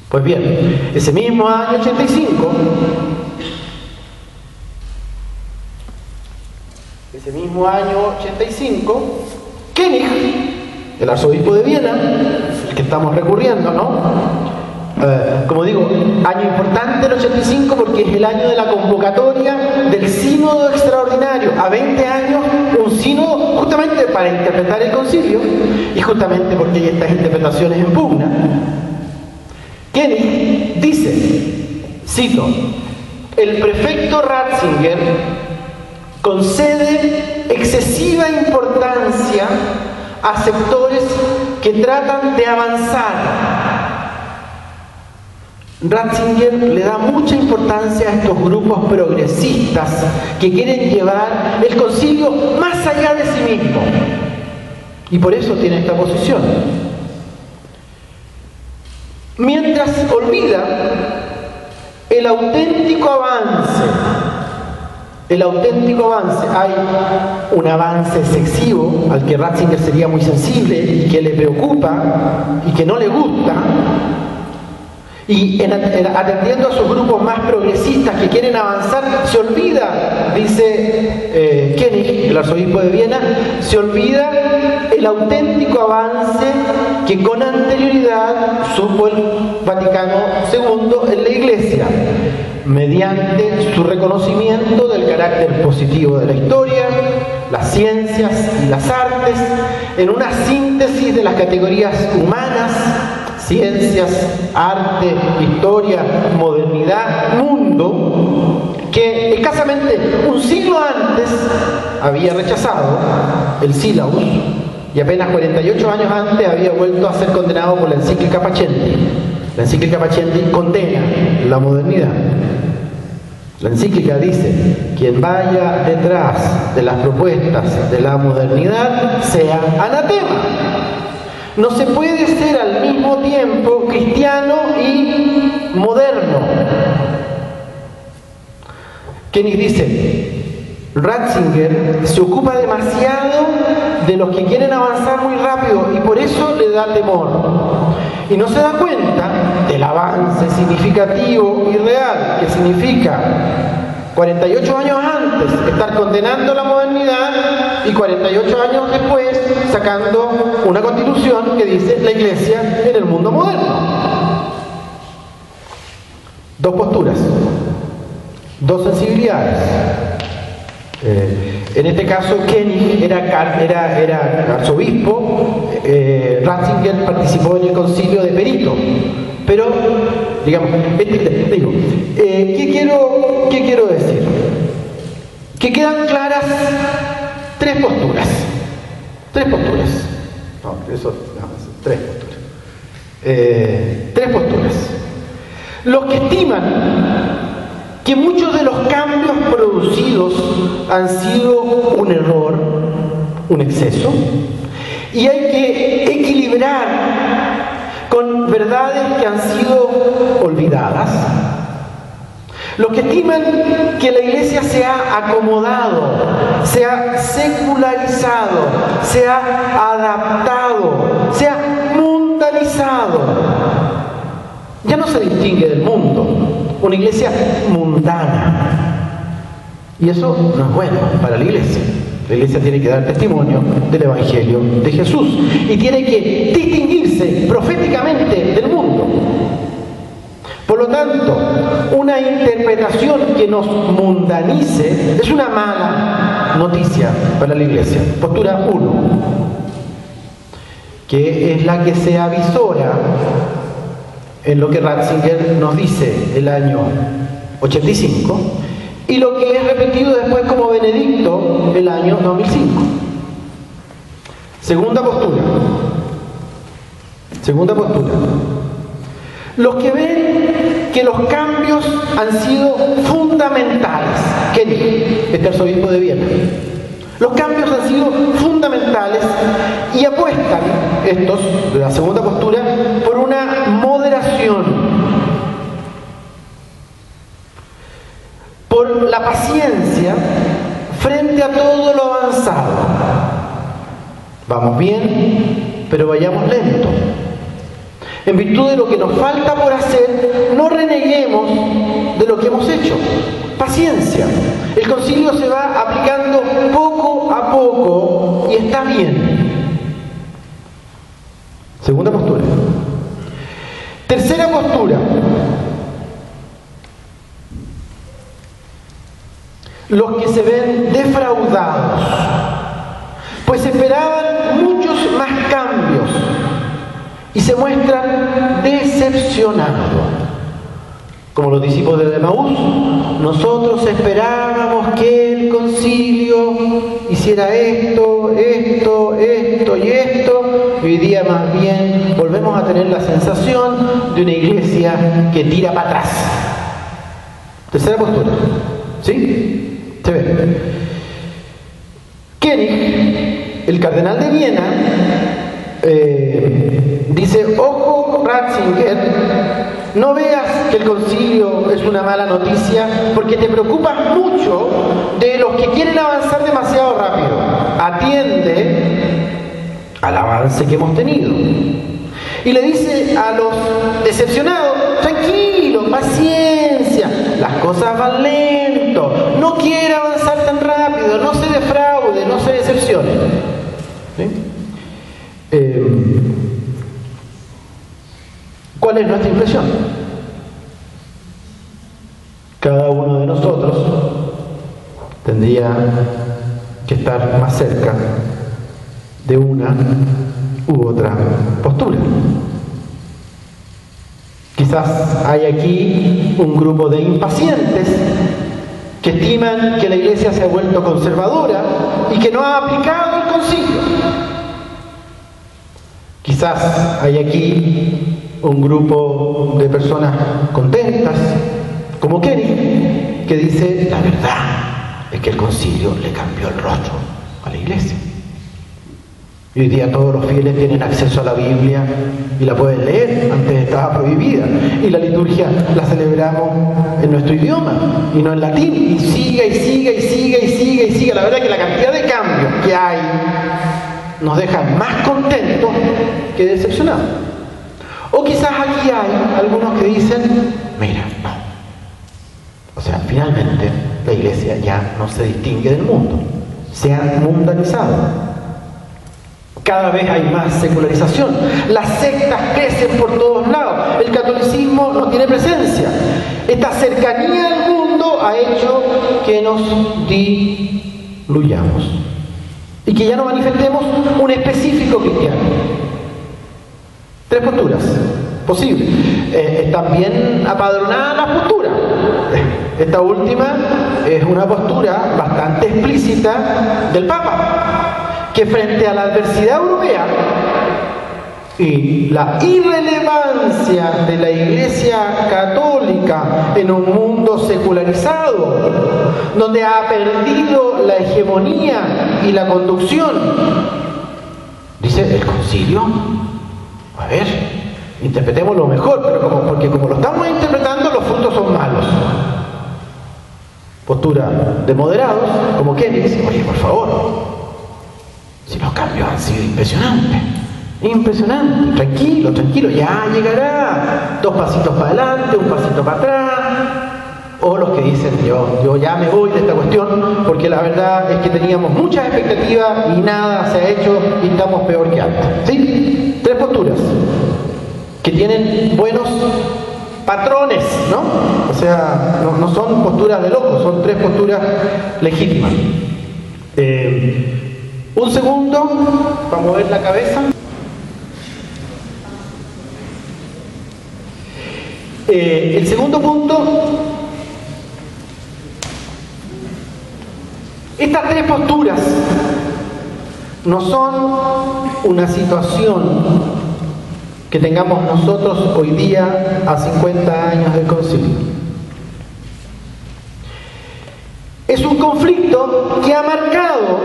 B: Pues bien, ese mismo año 85, Koenig, el arzobispo de Viena, el que estamos recurriendo, ¿no? Como digo, año importante el 85 porque es el año de la convocatoria del sínodo extraordinario. A 20 años, un sínodo justamente para interpretar el concilio y justamente porque hay estas interpretaciones en pugna. Koenig dice, cito, el prefecto Ratzinger concede excesiva importancia a sectores que tratan de avanzar. Ratzinger le da mucha importancia a estos grupos progresistas que quieren llevar el concilio más allá de sí mismo. Y por eso tiene esta posición. Mientras olvida el auténtico avance. El auténtico avance. Hay un avance excesivo al que Ratzinger sería muy sensible y que le preocupa y que no le gusta. Y atendiendo a esos grupos más progresistas que quieren avanzar, se olvida, dice Koenig, el arzobispo de Viena, se olvida el auténtico avance que con anterioridad supo el Vaticano II en la Iglesia, mediante su reconocimiento del carácter positivo de la historia, las ciencias y las artes, en una síntesis de las categorías humanas, ciencias, arte, historia, modernidad, mundo, que escasamente un siglo antes había rechazado el sílabus y apenas 48 años antes había vuelto a ser condenado por la encíclica Pacenti. La encíclica Pacenti condena la modernidad. La encíclica dice: quien vaya detrás de las propuestas de la modernidad sea anatema. No se puede ser al mismo tiempo cristiano y moderno. Koenig dice: Ratzinger se ocupa demasiado de los que quieren avanzar muy rápido y por eso le da temor. Y no se da cuenta del avance significativo y real que significa 48 años antes estar condenando la modernidad y 48 años después sacando una constitución que dice la Iglesia en el mundo moderno. Dos posturas, dos sensibilidades. En este caso Koenig era arzobispo, Ratzinger participó en el concilio de Perito, pero digamos, ¿qué quiero decir? Que quedan claras tres posturas. Tres posturas. Los que estiman que muchos de los cambios producidos han sido un error, un exceso, y hay que equilibrar con verdades que han sido olvidadas. Los que estiman que la Iglesia se ha acomodado, se ha secularizado, se ha adaptado, se ha mundanizado, ya no se distingue del mundo. Una iglesia mundana. Y eso no es bueno para la iglesia. La iglesia tiene que dar testimonio del Evangelio de Jesús y tiene que distinguirse proféticamente del mundo. Por lo tanto, una interpretación que nos mundanice es una mala noticia para la iglesia. Postura 1, que es la que se avisora en lo que Ratzinger nos dice el año 85 y lo que es repetido después como Benedicto el año 2005. Segunda postura. Los que ven que los cambios han sido fundamentales. Koenig, este arzobispo de Viena. Los cambios han sido fundamentales y apuestan, estos de la segunda postura, por una moderación, por la paciencia frente a todo lo avanzado. Vamos bien, pero vayamos lento. En virtud de lo que nos falta por hacer, no reneguemos de lo que hemos hecho. Paciencia. El concilio se va aplicando poco a poco y está bien. Segunda postura. Tercera postura. Los que se ven defraudados, pues esperaban muchos más cambios y se muestran decepcionados. Como los discípulos de Emaús, nosotros esperábamos que el concilio hiciera esto y esto, y hoy día más bien volvemos a tener la sensación de una iglesia que tira para atrás. Tercera postura, ¿sí? Se ve. Koenig, el cardenal de Viena, dice Dice, ojo Ratzinger, no veas que el concilio es una mala noticia porque te preocupas mucho de los que quieren avanzar demasiado rápido. Atiende al avance que hemos tenido. Y le dice a los decepcionados, tranquilo, paciencia, las cosas van lento, no quiera avanzar tan rápido, no se defraude, no se decepcione. ¿Sí? ¿Cuál es nuestra impresión? Cada uno de nosotros tendría que estar más cerca de una u otra postura. Quizás hay aquí un grupo de impacientes que estiman que la Iglesia se ha vuelto conservadora y que no ha aplicado el concilio. Quizás hay aquí un grupo de personas contentas, como Kenny, que dice, la verdad es que el concilio le cambió el rostro a la Iglesia. Y hoy día todos los fieles tienen acceso a la Biblia y la pueden leer, antes estaba prohibida. Y la liturgia la celebramos en nuestro idioma y no en latín. Y siga y siga y siga y siga y siga. La verdad es que la cantidad de cambios que hay nos deja más contentos que decepcionados. O quizás aquí hay algunos que dicen, mira, no. O sea, finalmente la Iglesia ya no se distingue del mundo. Se ha mundanizado. Cada vez hay más secularización. Las sectas crecen por todos lados. El catolicismo no tiene presencia. Esta cercanía al mundo ha hecho que nos diluyamos y que ya no manifestemos un específico cristiano. Tres posturas posibles. Están bien apadronadas las posturas. Esta última es una postura bastante explícita del Papa, que frente a la adversidad europea y la irrelevancia de la Iglesia católica en un mundo secularizado, donde ha perdido la hegemonía y la conducción, dice el concilio, a ver, interpretémoslo mejor, pero porque como lo estamos interpretando, los frutos son malos. Postura de moderados, como Kenny, dice, oye, por favor, si los cambios han sido impresionantes, impresionantes, tranquilo, tranquilo, ya llegará, 2 pasitos para adelante, 1 pasito para atrás. O los que dicen, yo ya me voy de esta cuestión, porque la verdad es que teníamos muchas expectativas y nada se ha hecho y estamos peor que antes. ¿Sí? 3 posturas que tienen buenos patrones, ¿no? O sea, no son posturas de locos, son 3 posturas legítimas. Un segundo para mover la cabeza. El segundo punto, estas 3 posturas no son una situación que tengamos nosotros hoy día a 50 años del concilio. Es un conflicto que ha marcado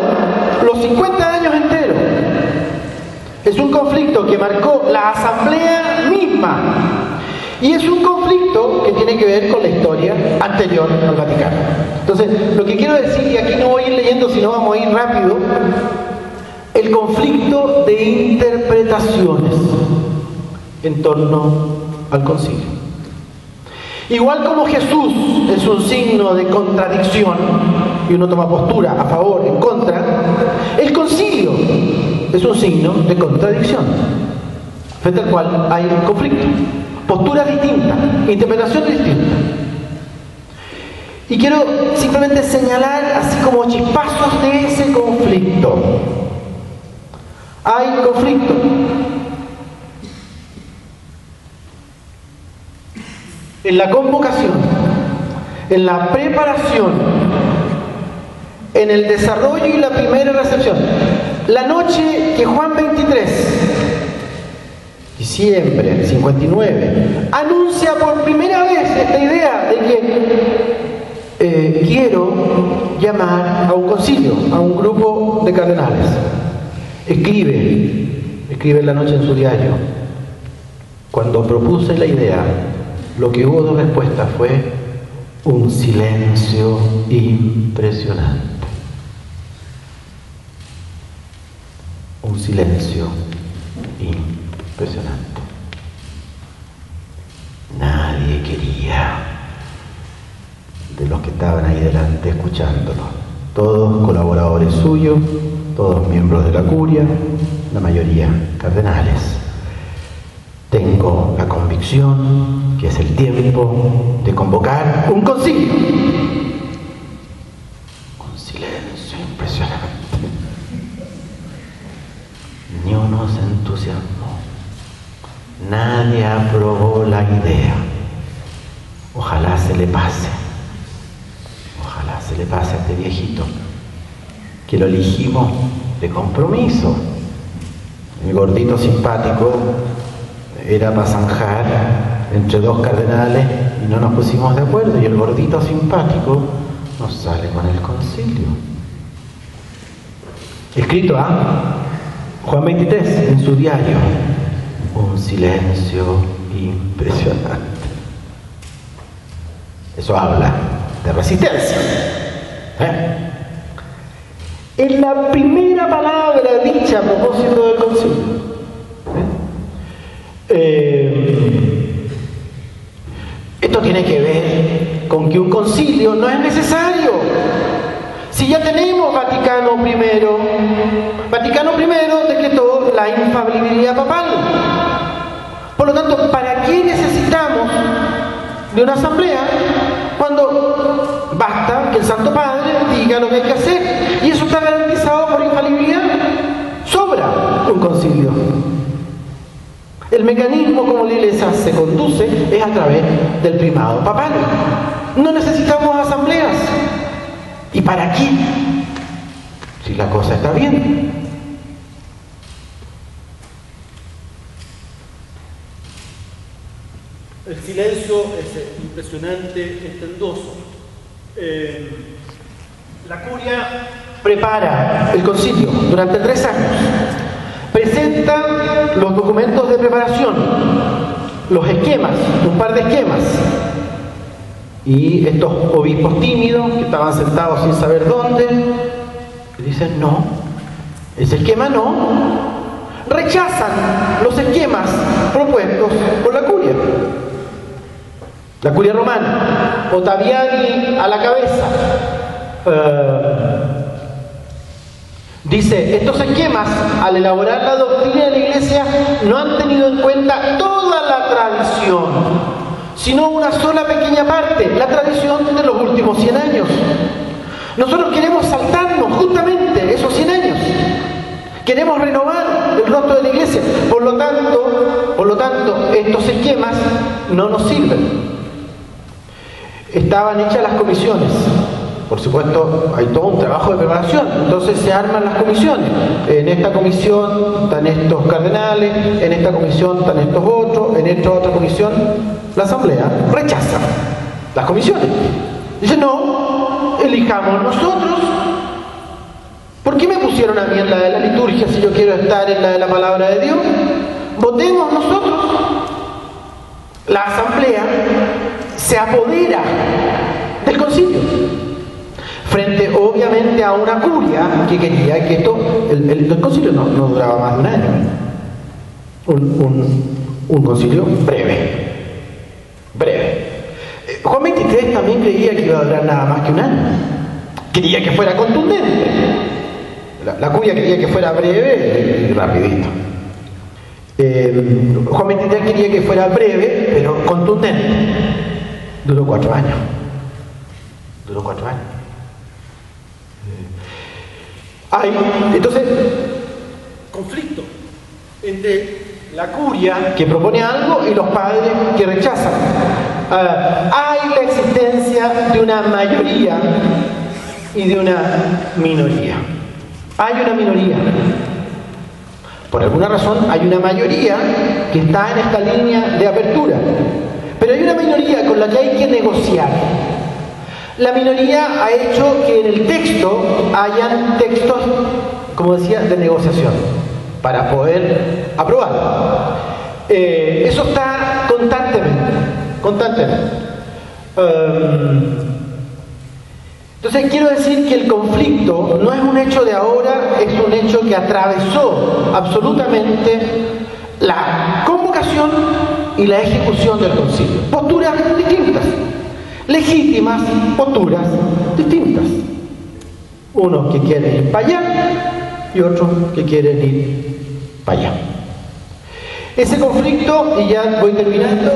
B: los 50 años enteros. Es un conflicto que marcó la asamblea misma. Y es un conflicto que tiene que ver con la historia anterior al Vaticano. Entonces, lo que quiero decir, y aquí no voy a ir leyendo, sino vamos a ir rápido, el conflicto de interpretaciones en torno al concilio. Igual como Jesús es un signo de contradicción y uno toma postura a favor, en contra, el concilio es un signo de contradicción frente al cual hay conflicto, posturas distintas, interpretaciones distintas. Y quiero simplemente señalar así como chispazos de ese conflicto. Hay conflicto en la convocación, en la preparación, en el desarrollo y la primera recepción. La noche que Juan 23, diciembre 59, anuncia por primera vez esta idea de que quiero llamar a un concilio, a un grupo de cardenales. Escribe en la noche en su diario: Cuando propuse la idea, lo que hubo de respuesta fue un silencio impresionante. Un silencio impresionante. Nadie quería, de los que estaban ahí delante escuchándolo. Todos colaboradores suyos, todos miembros de la curia, la mayoría cardenales. Tengo la convicción que es el tiempo de convocar un concilio. Un silencio impresionante. Ni uno se entusiasmó. Nadie aprobó la idea. Ojalá se le pase. Ojalá se le pase a este viejito, que lo elegimos de compromiso. El gordito simpático era para zanjar entre dos cardenales y no nos pusimos de acuerdo, y el gordito simpático nos sale con el concilio. Escrito a Juan 23 en su diario. Un silencio impresionante. Eso habla de resistencia. Es la primera palabra dicha a propósito del concilio. Esto tiene que ver con que un concilio no es necesario. Si ya tenemos Vaticano I decretó la infalibilidad papal. Por lo tanto, ¿para qué necesitamos de una asamblea cuando basta que el Santo Padre diga lo que hay que hacer? Y eso está garantizado por infalibilidad. Sobra un concilio. El mecanismo como la Iglesia se conduce es a través del primado papal. No necesitamos asambleas. ¿Y para qué? Si la cosa está bien.
C: El silencio es impresionante, estendoso. La curia
B: prepara el concilio durante 3 años. Presenta los documentos de preparación, los esquemas, un par de esquemas. Y estos obispos tímidos que estaban sentados sin saber dónde, dicen no, ese esquema no. Rechazan los esquemas propuestos por la curia romana, Ottaviani a la cabeza. Dice, estos esquemas, al elaborar la doctrina de la Iglesia, no han tenido en cuenta toda la tradición, sino una sola pequeña parte, la tradición de los últimos 100 años. Nosotros queremos saltarnos justamente esos 100 años. Queremos renovar el rostro de la Iglesia. Por lo tanto, estos esquemas no nos sirven. Estaban hechas las comisiones. Por supuesto, hay todo un trabajo de preparación. Entonces se arman las comisiones. En esta comisión están estos cardenales, en esta comisión están estos otros, en esta otra comisión. La asamblea rechaza las comisiones. Dice, no, elijamos nosotros. ¿Por qué me pusieron a mí en la de la liturgia si yo quiero estar en la de la palabra de Dios? Votemos nosotros. La asamblea se apodera del concilio. Frente obviamente a una curia que quería que esto, el concilio no duraba más de un año. Un concilio breve. Juan 23 también creía que iba a durar nada más que un año. Quería que fuera contundente. La curia quería que fuera breve y rapidito. Juan 23 quería que fuera breve, pero contundente. Duró 4 años. Hay, entonces, conflicto entre la curia que propone algo y los padres que rechazan. Hay la existencia de una mayoría y de una minoría. Hay una minoría. Por alguna razón hay una mayoría que está en esta línea de apertura. Pero hay una minoría con la que hay que negociar. La minoría ha hecho que en el texto hayan textos, como decía, de negociación para poder aprobar. Eso está constantemente. Entonces quiero decir que el conflicto no es un hecho de ahora, es un hecho que atravesó absolutamente la convocación y la ejecución del concilio. Posturas distintas, legítimas posturas distintas. Unos que quieren ir para allá y otros que quieren ir para allá. Ese conflicto, y ya voy terminando,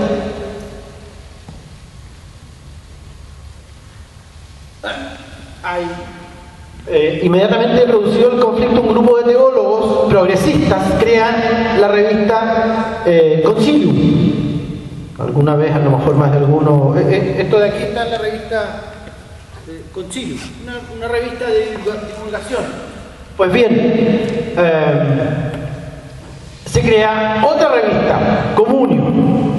B: inmediatamente producido el conflicto, un grupo de teólogos progresistas crean la revista Concilium. Alguna vez, a lo mejor más de alguno, esto de aquí está en la revista
C: Concilium, una revista de divulgación.
B: Pues bien, se crea otra revista, Communion.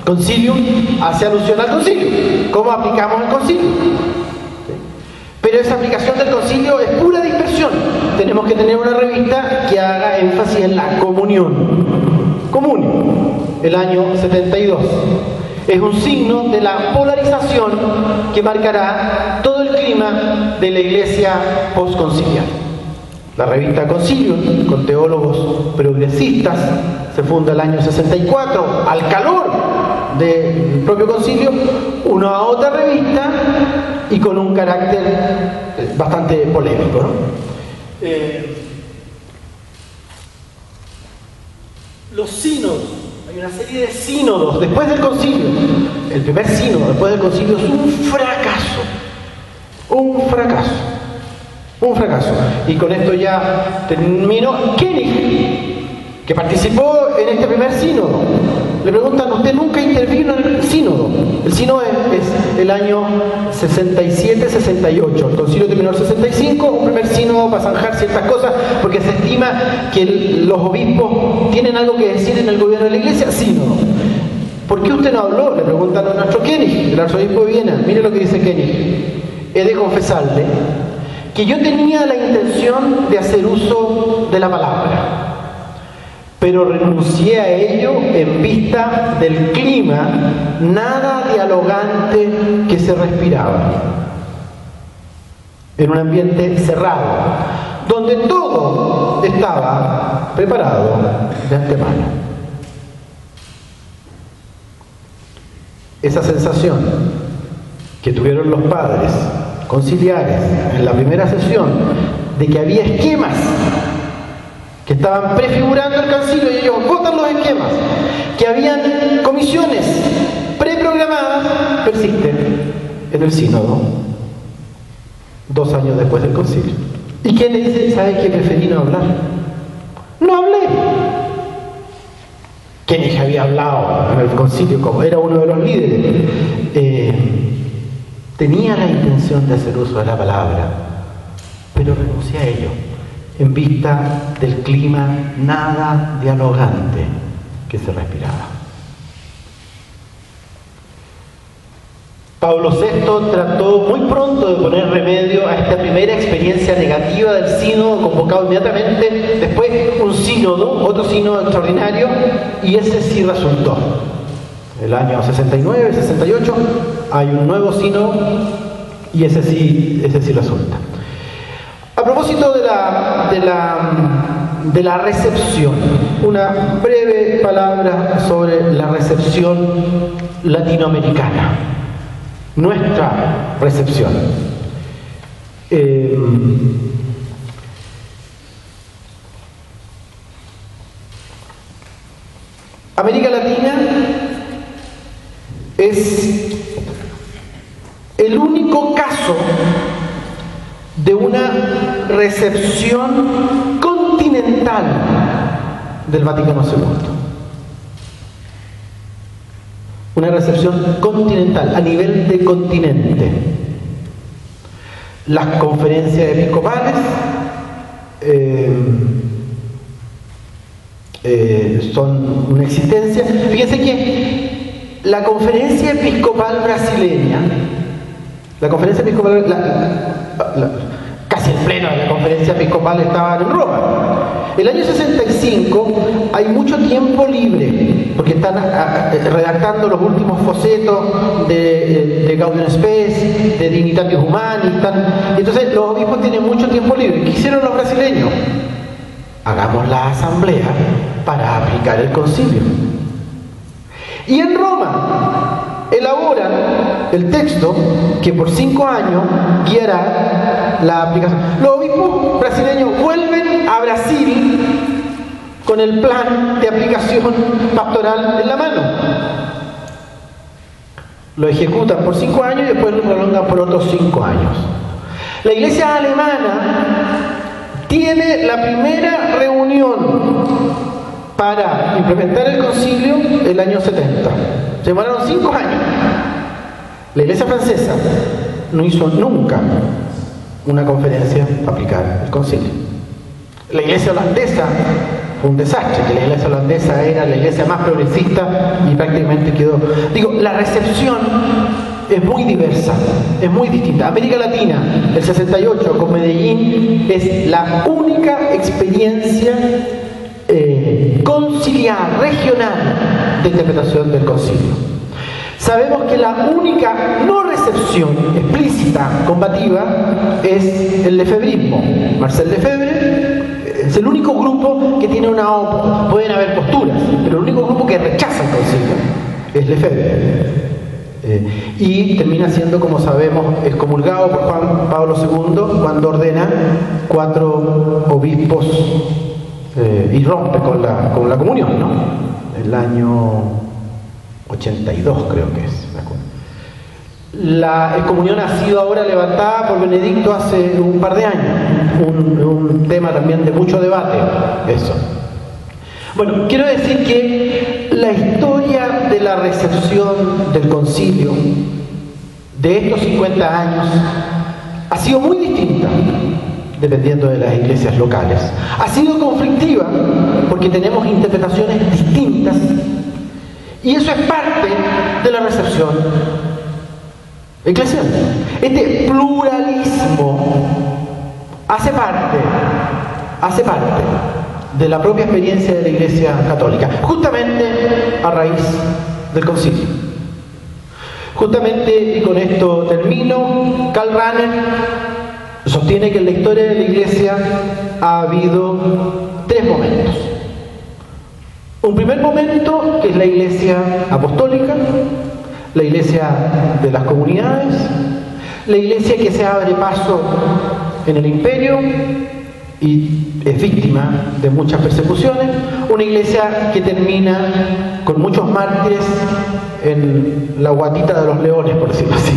B: Concilium hace alusión al concilio. ¿Cómo aplicamos el concilio? Pero esa aplicación del concilio es pura dispersión. Tenemos que tener una revista que haga énfasis en la comunión. Comunión, el año 72. Es un signo de la polarización que marcará todo el clima de la iglesia postconciliar. La revista Concilium, con teólogos progresistas, se funda el año 64, al calor del propio concilio, una otra revista y con un carácter bastante polémico, ¿no?
C: Los sínodos.
B: Hay una serie de sínodos después del concilio. El primer sínodo después del concilio es un fracaso. Un fracaso. Un fracaso. Y con esto ya termino. Koenig, que participó en este primer sínodo, le preguntan: ¿usted nunca intervino en el sínodo? El sínodo es el año 67-68. El concilio terminó el 65, un primer sínodo para zanjar ciertas cosas, porque se estima que los obispos tienen algo que decir en el gobierno de la iglesia. Sínodo. ¿Por qué usted no habló? Le preguntan a nuestro Koenig, el arzobispo de Viena. Mire lo que dice Koenig: he de confesarle que yo tenía la intención de hacer uso de la palabra, pero renuncié a ello en vista del clima nada dialogante que se respiraba, en un ambiente cerrado, donde todo estaba preparado de antemano. Esa sensación que tuvieron los padres conciliares en la primera sesión de que había esquemas que estaban prefigurando el concilio y ellos votan los esquemas, que habían comisiones preprogramadas, persisten en el sínodo 2 años después del concilio. ¿Y quién le dice? ¿Sabe que preferí no hablar? No hablé. ¿Quién había hablado en el concilio como era uno de los líderes? Tenía la intención de hacer uso de la palabra, pero renuncié a ello en vista del clima nada dialogante que se respiraba. Pablo VI trató muy pronto de poner remedio a esta primera experiencia negativa del sínodo, convocado inmediatamente después un sínodo, otro sínodo extraordinario, y ese sí resultó. El año 69, 68 hay un nuevo sínodo y ese sí resulta. A propósito de la recepción, una breve palabra sobre la recepción latinoamericana, nuestra recepción. América Latina es el único caso de una recepción continental del Vaticano II. Una recepción continental, a nivel de continente. Las conferencias episcopales son una existencia. Fíjense que la conferencia episcopal brasileña, casi el pleno de la conferencia episcopal estaban en Roma. El año 65 hay mucho tiempo libre, porque están redactando los últimos bocetos de Gaudium Spes, de Dignitatis Humani, entonces los obispos tienen mucho tiempo libre. ¿Qué hicieron los brasileños? Hagamos la asamblea para aplicar el concilio. Y en Roma elaboran el texto que por 5 años guiará la aplicación. Los obispos brasileños vuelven a Brasil con el plan de aplicación pastoral en la mano. Lo ejecutan por 5 años y después lo prolongan por otros 5 años. La Iglesia alemana tiene la primera reunión para implementar el concilio el año 70. Se demoraron 5 años. La Iglesia francesa no hizo nunca una conferencia para aplicar el concilio. La Iglesia holandesa fue un desastre, que la Iglesia holandesa era la iglesia más progresista y prácticamente quedó. Digo, la recepción es muy diversa, es muy distinta. América Latina, el 68 con Medellín, es la única experiencia conciliar, regional, de interpretación del concilio. Sabemos que la única no recepción explícita, combativa, es el lefebrismo. Marcel Lefebvre es el único grupo que tiene una opción. Pueden haber posturas, pero el único grupo que rechaza el concilio es Lefebvre. Y termina siendo, como sabemos, excomulgado por Juan Pablo II cuando ordena 4 obispos y rompe con la comunión, ¿no? El año 82 creo que es, me acuerdo. La excomunión ha sido ahora levantada por Benedicto hace un par de años, un tema también de mucho debate, eso. Bueno, quiero decir que la historia de la recepción del concilio de estos 50 años ha sido muy distinta dependiendo de las iglesias locales. Ha sido conflictiva porque tenemos interpretaciones distintas y eso es parte de la recepción eclesial. Este pluralismo hace parte de la propia experiencia de la Iglesia Católica, justamente a raíz del concilio. Justamente, y con esto termino, Karl Rahner sostiene que en la historia de la Iglesia ha habido 3 momentos. Un primer momento, que es la Iglesia apostólica, la Iglesia de las comunidades, la Iglesia que se abre paso en el imperio y es víctima de muchas persecuciones, una Iglesia que termina con muchos mártires en la guatita de los leones, por decirlo así.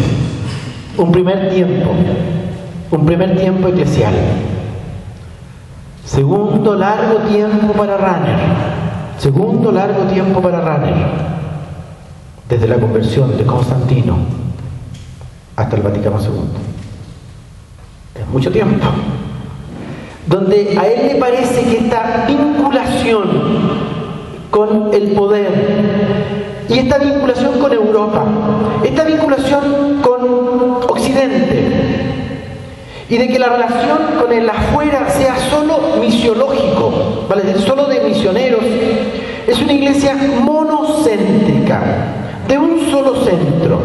B: Un primer tiempo eclesial. Segundo largo tiempo para Rahner, desde la conversión de Constantino hasta el Vaticano II. Es mucho tiempo, donde a él le parece que esta vinculación con el poder y esta vinculación con Europa, esta vinculación con Occidente, y de que la relación con el afuera sea solo misiológico, ¿vale? Solo de misioneros, es una iglesia monocéntrica, de un solo centro.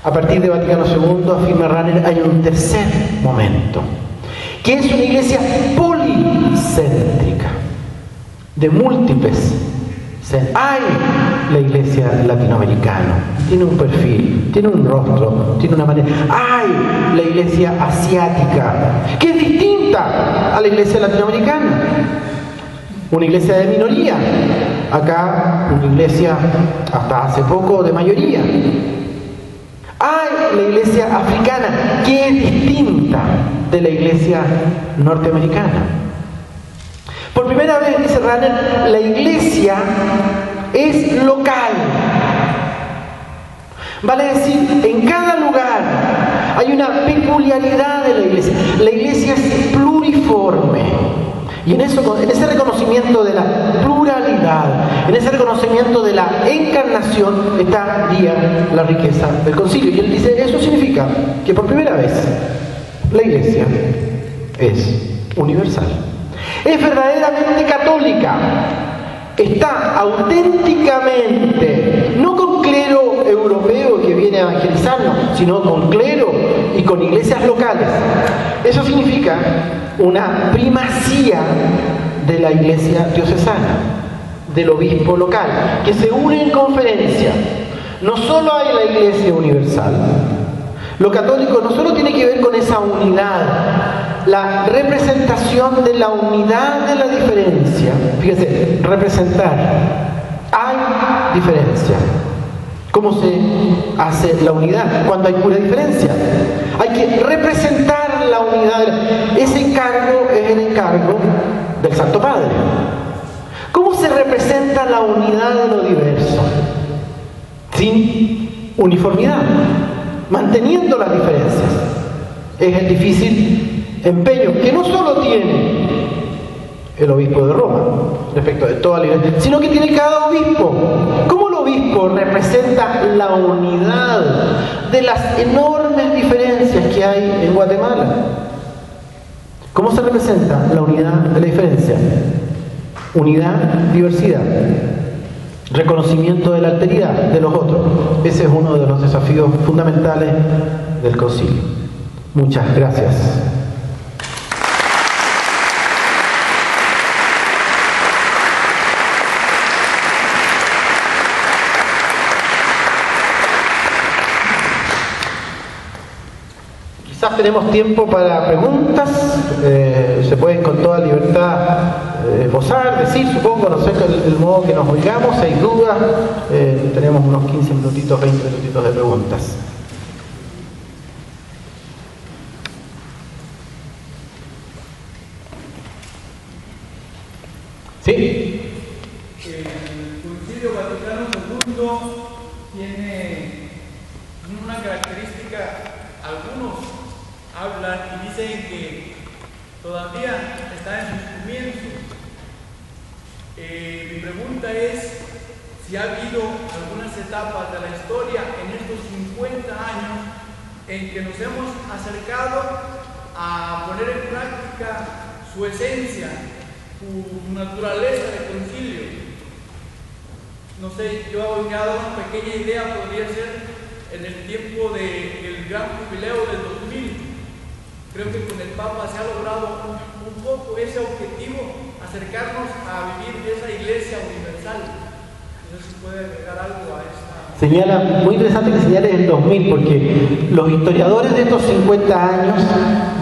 B: A partir de Vaticano II, afirma Rahner, hay un tercer momento, que es una iglesia policéntrica, de múltiples. Hay la iglesia latinoamericana, tiene un perfil, tiene un rostro, tiene una manera. Hay la iglesia asiática, que es distinta a la iglesia latinoamericana. Una iglesia de minoría, acá una iglesia hasta hace poco de mayoría. Hay la iglesia africana, que es distinta de la iglesia norteamericana. Por primera vez, dice Rahner, la iglesia es local. Vale decir, en cada lugar hay una peculiaridad de la iglesia. La iglesia es pluriforme. Y en ese reconocimiento de la pluralidad, en ese reconocimiento de la encarnación, estaría la riqueza del concilio. Y él dice, eso significa que por primera vez La Iglesia es universal. Es verdaderamente católica. Está auténticamente, no con clero europeo que viene a evangelizarnos, sino con clero y con iglesias locales. Eso significa una primacía de la iglesia diocesana, del obispo local, que se une en conferencia. No solo hay la iglesia universal. Lo católico no solo tiene que ver con esa unidad, la representación de la unidad de la diferencia. Fíjense, representar. Hay diferencia. ¿Cómo se hace la unidad? Cuando hay pura diferencia. Hay que representar la unidad. Ese encargo es el encargo del Santo Padre. ¿Cómo se representa la unidad de lo diverso? Sin uniformidad, manteniendo las diferencias. Es el difícil empeño que no solo tiene el obispo de Roma respecto de toda la iglesia, sino que tiene cada obispo. ¿Cómo el obispo representa la unidad de las enormes diferencias que hay en Guatemala? ¿Cómo se representa la unidad de la diferencia? Unidad, diversidad. Reconocimiento de la alteridad de los otros. Ese es uno de los desafíos fundamentales del concilio. Muchas gracias. Quizás tenemos tiempo para preguntas, se pueden con toda libertad esbozar, decir, supongo, no sé el modo que nos oigamos, si hay dudas, tenemos unos 15 minutitos, 20 minutitos de preguntas. ¿Sí?
D: El Concilio Vaticano II tiene una característica, algunos hablan y dicen que todavía está en sus comienzos. Mi pregunta es si ha habido algunas etapas de la historia en estos 50 años en que nos hemos acercado a poner en práctica su esencia, su naturaleza de concilio. No sé, yo me ha dado una pequeña idea, podría ser en el tiempo del gran jubileo del 2000. Creo que con el Papa se ha logrado un poco ese objetivo, acercarnos a vivir esa iglesia universal. No sé si puede agregar algo a esta.
B: Señala, muy interesante que señales el 2000, porque los historiadores de estos 50 años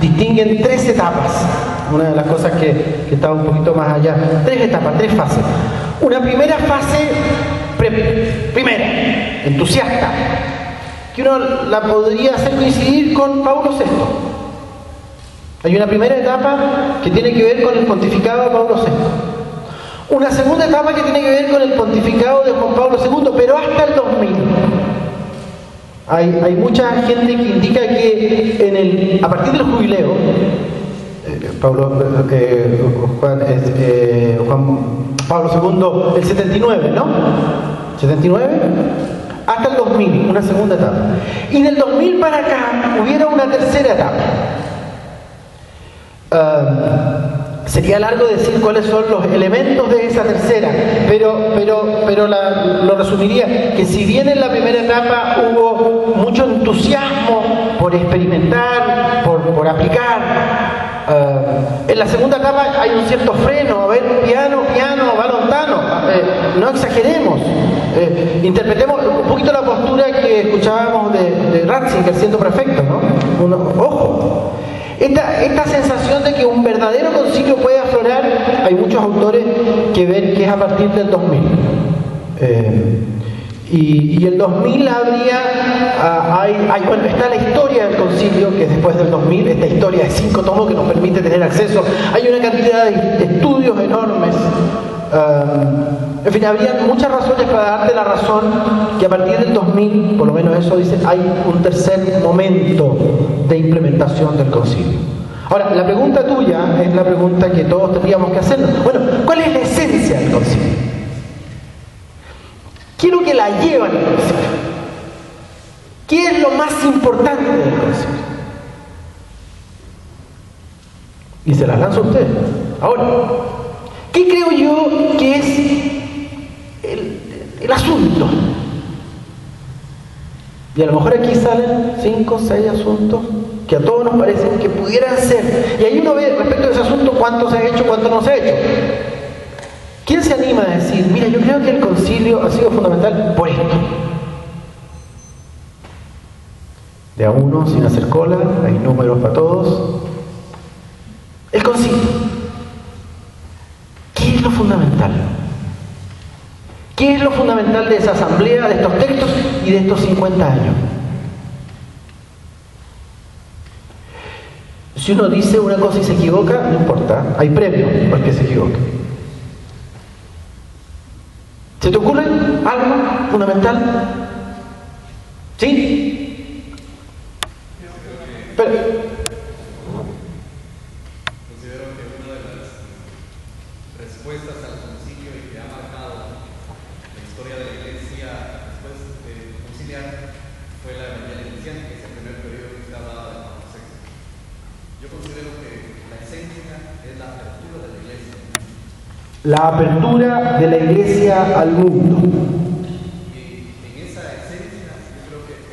B: distinguen 3 etapas. Una de las cosas que está un poquito más allá. 3 etapas, 3 fases. Una primera fase, primera, entusiasta, que uno la podría hacer coincidir con Pablo VI. Hay una primera etapa que tiene que ver con el pontificado de Pablo VI. Una segunda etapa que tiene que ver con el pontificado de Juan Pablo II, pero hasta el 2000. Hay mucha gente que indica que a partir del jubileo, Juan Pablo II, el 79, ¿no? 79, hasta el 2000, una segunda etapa. Y del 2000 para acá hubiera una tercera etapa. Sería largo decir cuáles son los elementos de esa tercera, pero lo resumiría que si bien en la primera etapa hubo mucho entusiasmo por experimentar, por aplicar, en la segunda etapa hay un cierto freno, a ver, piano, va lontano, no exageremos, interpretemos un poquito la postura que escuchábamos de Ratzinger siendo prefecto, ¿no? Ojo. Esta sensación de que un verdadero concilio puede aflorar, hay muchos autores que ven que es a partir del 2000. Y el 2000 bueno, está la historia del concilio, que es después del 2000, esta historia de 5 tomos que nos permite tener acceso. Hay una cantidad de estudios enormes. En fin, habría muchas razones para darte la razón que a partir del 2000, por lo menos eso dice, hay un tercer momento de implementación del concilio. Ahora, la pregunta tuya es la pregunta que todos tendríamos que hacernos. Bueno, ¿cuál es la esencia del concilio? ¿Qué es lo que la lleva al concilio? ¿Qué es lo más importante del concilio? Y se las lanzo a ustedes. Ahora, ¿qué creo yo que es el asunto? Y a lo mejor aquí salen 5 o 6 asuntos que a todos nos parecen que pudieran ser. Y ahí uno ve respecto a ese asunto cuánto se ha hecho, cuánto no se ha hecho. ¿Quién se anima a decir, mira, yo creo que el concilio ha sido fundamental por esto? De a uno, sin hacer cola, hay números para todos. El concilio. ¿Qué es lo fundamental? ¿Qué es lo fundamental de esa asamblea, de estos textos y de estos 50 años? Si uno dice una cosa y se equivoca, no importa, hay premio para el que se equivoque. ¿Se te ocurre algo fundamental? ¿Sí? Pero,
E: considero que una de las respuestas al concilio y que ha marcado la historia de la Iglesia después de conciliar fue la evangelización, que es el primer periodo que está dado de Pablo VI. Yo considero que la esencia es la apertura de la Iglesia.
B: la apertura de la Iglesia al mundo.
E: Y en esa esencia yo creo que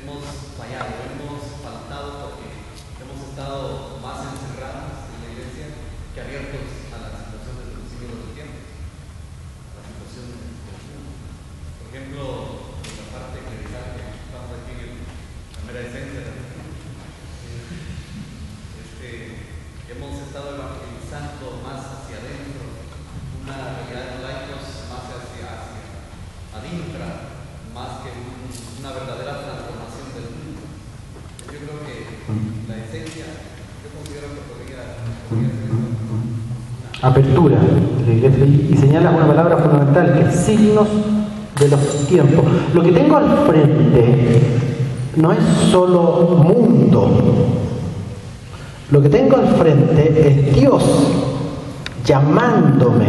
E: hemos fallado, hemos faltado porque hemos estado más encerrados en la Iglesia que abiertos a las situaciones de los siglos del tiempo, a las situaciones del mundo. Por ejemplo, en la parte clerical que estamos aquí en la mera esencia de la hemos estado evangelizando más hacia adentro, una realidad de los laicos más hacia adintra, más que una verdadera transformación del mundo. Yo creo que la esencia, yo considero que podría ser esto.
B: Apertura de la Iglesia. Y señala una palabra fundamental, que es signos de los tiempos. Lo que tengo al frente no es solo mundo. Lo que tengo al frente es Dios llamándome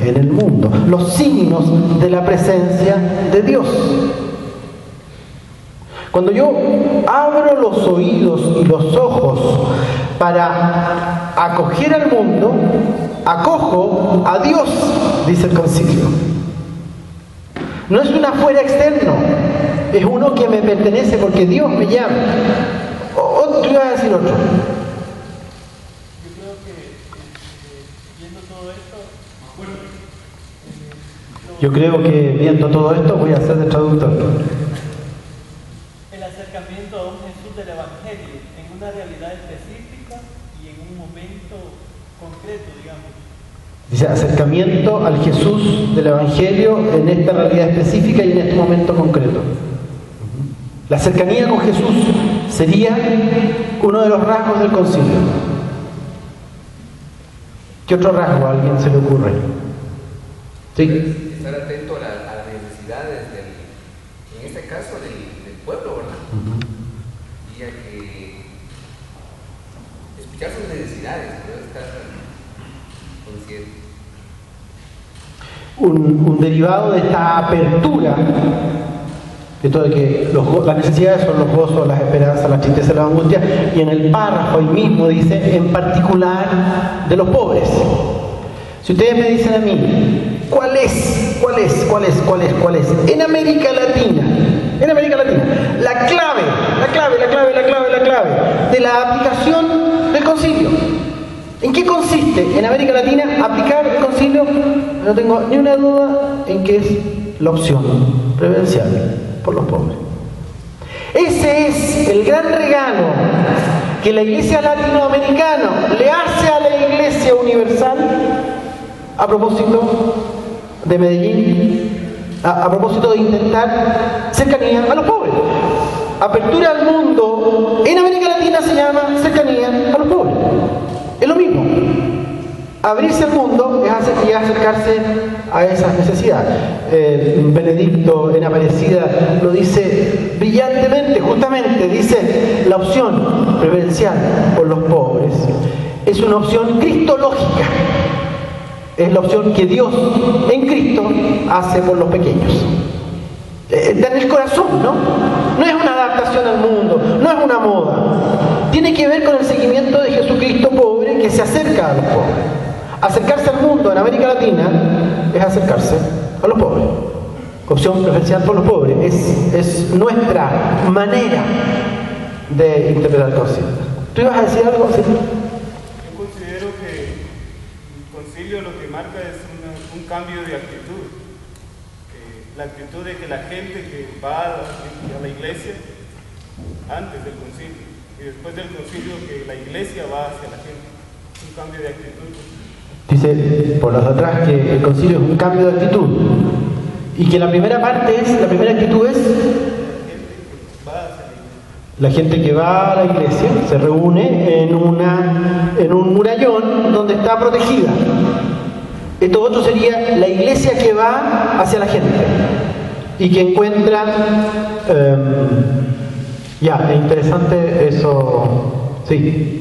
B: en el mundo. Los signos de la presencia de Dios. Cuando yo abro los oídos y los ojos para acoger al mundo, acojo a Dios, dice el concilio. No es un afuera externo, es uno que me pertenece porque Dios me llama. Tú ibas a decir otro. Yo creo que viendo todo esto voy a ser de traductor.
F: El acercamiento a un Jesús del Evangelio en una realidad específica y en un momento concreto, digamos.
B: Dice acercamiento al Jesús del Evangelio en esta realidad específica y en este momento concreto. La cercanía con Jesús sería uno de los rasgos del concilio. ¿Qué otro rasgo a alguien se le ocurre? Sí.
G: Estar atento a las necesidades en este caso del pueblo, ¿verdad? Y a que escuchar sus necesidades, ¿no? Estar consciente.
B: Un derivado de esta apertura, esto de que las necesidades son los gozos, las esperanzas, la tristeza, la angustia, y en el párrafo ahí mismo dice, en particular de los pobres. Si ustedes me dicen a mí, ¿cuál es? En América Latina, la clave de la aplicación del concilio. ¿En qué consiste en América Latina aplicar el concilio? No tengo ni una duda en que es la opción preferencial por los pobres. Ese es el gran regalo que la Iglesia latinoamericana le hace a la Iglesia universal a propósito de Medellín, a propósito de intentar cercanía a los pobres. Apertura al mundo en América Latina se llama cercanía a los pobres. Es lo mismo. Abrirse al mundo es acercarse a esas necesidades. Benedicto en Aparecida lo dice brillantemente, justamente, dice la opción preferencial por los pobres. Es una opción cristológica. Es la opción que Dios en Cristo hace por los pequeños. Está en el corazón, ¿no? No es una adaptación al mundo, no es una moda. Tiene que ver con el seguimiento de Jesucristo pobre que se acerca a los pobres. Acercarse al mundo en América Latina es acercarse a los pobres. Opción preferencial por los pobres. Es nuestra manera de interpretar el concilio. ¿Tú ibas a decir algo? ¿Sí?
H: Yo considero que el concilio lo que marca es un cambio de actitud. La actitud de que la gente que va a la iglesia antes del concilio y después del concilio que la iglesia va hacia la gente. Es un cambio de actitud.
B: Dice por los de atrás que el concilio es un cambio de actitud y que la primera actitud es la gente que va a la iglesia se reúne en un murallón donde está protegida. Esto otro sería la iglesia que va hacia la gente y que encuentra es interesante eso. Sí.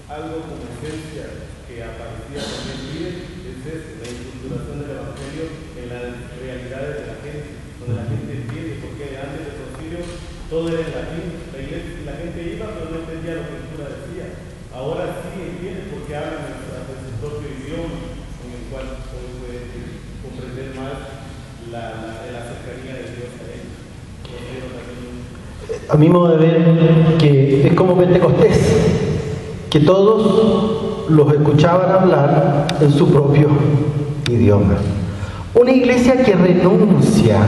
H: Algo como esencia que aparecía también bien es esto, la inculturación del Evangelio en las realidades de la gente, donde la gente entiende, porque antes del concilio todo era en latín, la gente iba pero no entendía lo que la escritura decía. Ahora sí entiende porque hablan en su propio idioma, en el cual puede comprender más la cercanía de Dios a ellos.
B: A mi modo de ver, que es como Pentecostés, que todos los escuchaban hablar en su propio idioma. Una iglesia que renuncia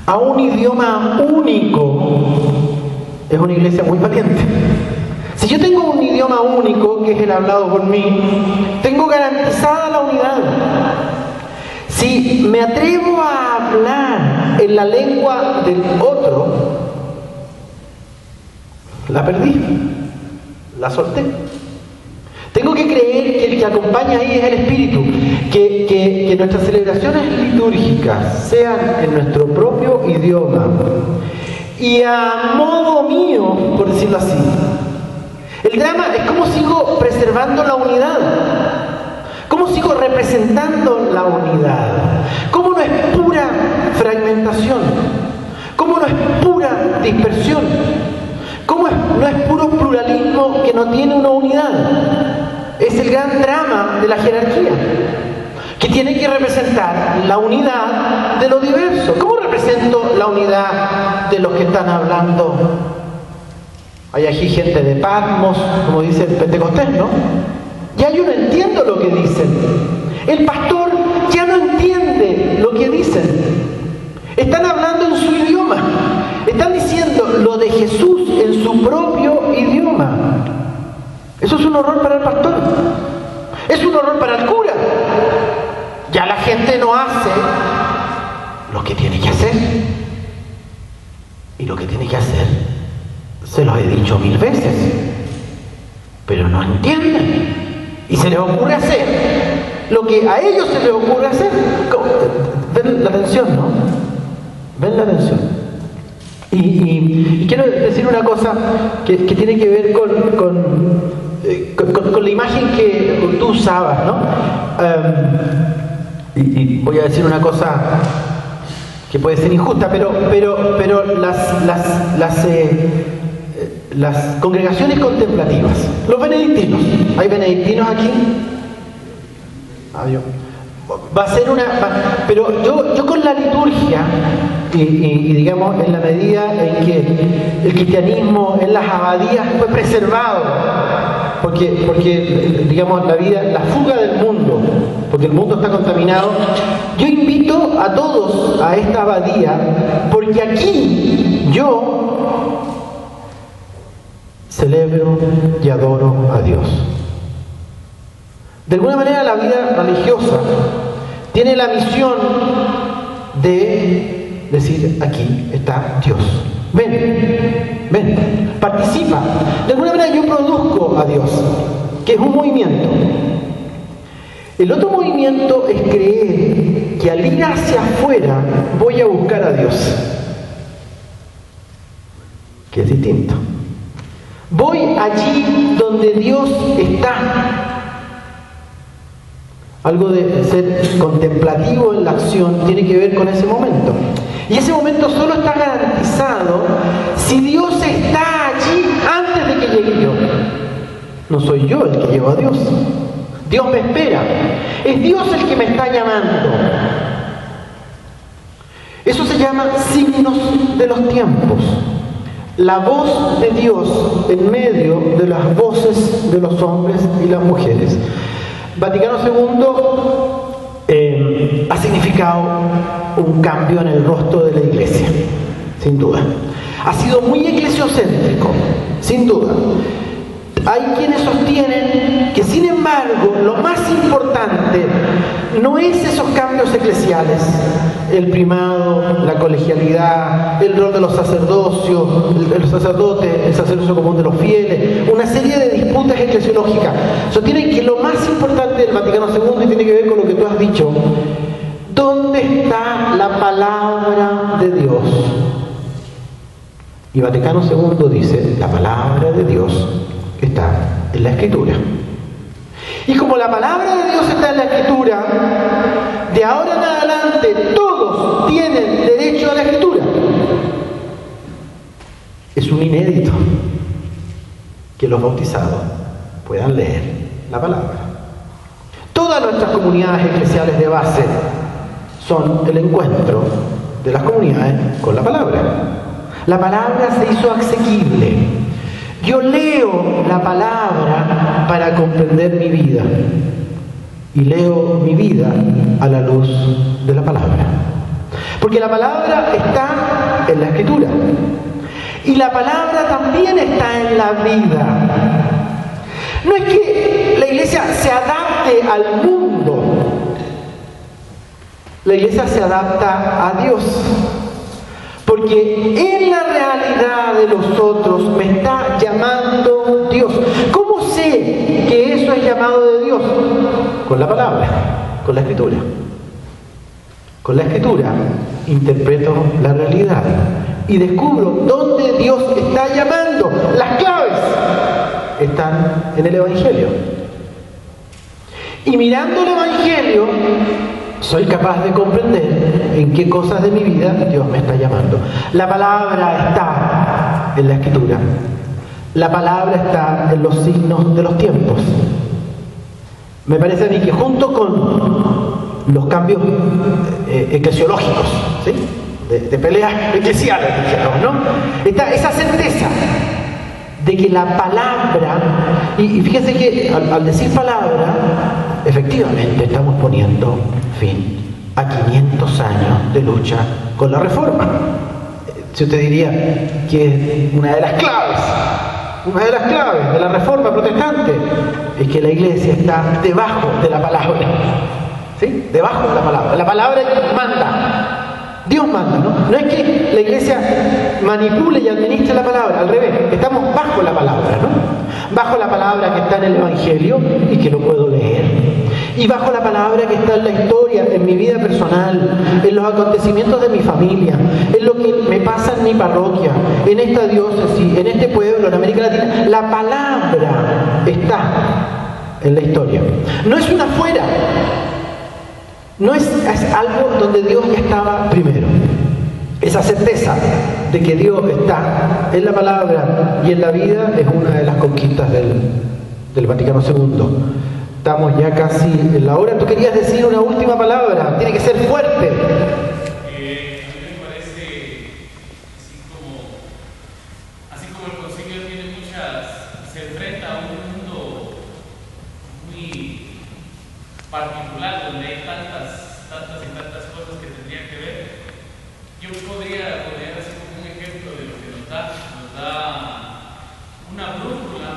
B: a un idioma único es una iglesia muy valiente. Si yo tengo un idioma único, que es el hablado por mí, tengo garantizada la unidad. Si me atrevo a hablar en la lengua del otro, la perdí. La solté. Tengo que creer que el que acompaña ahí es el Espíritu, que nuestras celebraciones litúrgicas sean en nuestro propio idioma y a modo mío, por decirlo así. El drama es cómo sigo preservando la unidad, cómo sigo representando la unidad, cómo no es pura fragmentación, cómo no es pura dispersión, cómo no es puro pluralismo que no tiene una unidad. Es el gran drama de la jerarquía, que tiene que representar la unidad de lo diverso. ¿Cómo represento la unidad de los que están hablando? Hay aquí gente de Patmos, como dice el Pentecostés, ¿no? Ya yo no entiendo lo que dicen. El pastor ya no entiende lo que dicen. Están hablando en su idioma. Están diciendo lo de Jesús en su propio idioma. Eso es un horror para el pastor. Es un horror para el cura. Ya la gente no hace lo que tiene que hacer. Y lo que tiene que hacer, se los he dicho 1000 veces. Pero no entienden. Y se les ocurre hacer lo que a ellos se les ocurre hacer. Ven la tensión, ¿no? Ven la tensión. Y quiero decir una cosa que tiene que ver con la imagen que tú usabas, ¿no? Y voy a decir una cosa que puede ser injusta, pero las congregaciones contemplativas, los benedictinos, ¿hay benedictinos aquí? Adiós. Va a ser pero yo con la liturgia y digamos en la medida en que el cristianismo en las abadías fue preservado, porque digamos la fuga del mundo, porque el mundo está contaminado, yo invito a todos a esta abadía, porque aquí yo celebro y adoro a Dios. De alguna manera la vida religiosa tiene la misión de decir, aquí está Dios. Ven, participa. De alguna manera yo produzco a Dios, que es un movimiento. El otro movimiento es creer que al ir hacia afuera voy a buscar a Dios, que es distinto. Voy allí donde Dios está. Algo de ser contemplativo en la acción tiene que ver con ese momento. Y ese momento solo está garantizado si Dios está allí antes de que llegue yo. No soy yo el que llevo a Dios. Dios me espera. Es Dios el que me está llamando. Eso se llama signos de los tiempos. La voz de Dios en medio de las voces de los hombres y las mujeres. Vaticano II ha significado un cambio en el rostro de la Iglesia, sin duda. Ha sido muy eclesiocéntrico, sin duda. Hay quienes sostienen que, sin embargo, lo más importante no es esos cambios eclesiales, el primado, la colegialidad, el rol de los sacerdocios, el sacerdote, el sacerdocio común de los fieles, una serie de disputas eclesiológicas. Sostienen que lo más importante del Vaticano II, y tiene que ver con lo que tú has dicho, ¿dónde está la palabra de Dios? Y Vaticano II dice, la palabra de Dios está en la Escritura. Y como la palabra de Dios está en la Escritura, de ahora en adelante todos tienen derecho a la Escritura. Es un inédito que los bautizados puedan leer la palabra. Todas nuestras comunidades eclesiales de base son el encuentro de las comunidades con la palabra. La palabra se hizo asequible. Yo leo la palabra para comprender mi vida y leo mi vida a la luz de la palabra. Porque la palabra está en la Escritura y la palabra también está en la vida. No es que la Iglesia se adapte al mundo, la Iglesia se adapta a Dios. Porque en la realidad de los otros me está llamando Dios. ¿Cómo sé que eso es llamado de Dios? Con la palabra, con la Escritura. Con la Escritura interpreto la realidad y descubro dónde Dios está llamando. Las claves están en el Evangelio. Y mirando el Evangelio, soy capaz de comprender en qué cosas de mi vida Dios me está llamando. La palabra está en la Escritura. La palabra está en los signos de los tiempos. Me parece a mí que junto con los cambios eclesiológicos, ¿sí? de peleas eclesiales, ¿no? Está esa certeza de que la palabra, y fíjense que al decir palabra, efectivamente estamos poniendo fin a 500 años de lucha con la Reforma. Si usted diría que es una de las claves de la Reforma protestante es que la Iglesia está debajo de la palabra, ¿sí? Debajo de la palabra. La palabra manda. Dios manda, ¿no? No es que la Iglesia manipule y administre la palabra, al revés, estamos bajo la palabra, ¿no? Bajo la palabra que está en el Evangelio y que lo puedo leer. Y bajo la palabra que está en la historia, en mi vida personal, en los acontecimientos de mi familia, en lo que me pasa en mi parroquia, en esta diócesis, en este pueblo, en América Latina. La palabra está en la historia. No es una fuera. No es algo donde Dios ya estaba primero. Esa certeza de que Dios está en la palabra y en la vida es una de las conquistas del Vaticano II. Estamos ya casi en la hora. Tú querías decir una última palabra. Tiene que ser fuerte.
I: A mí me parece, así como el concilio tiene se enfrenta a un mundo muy particular, donde hay tantas cosas que tendría que ver. Yo podría hacer un ejemplo de lo que nos da una brújula,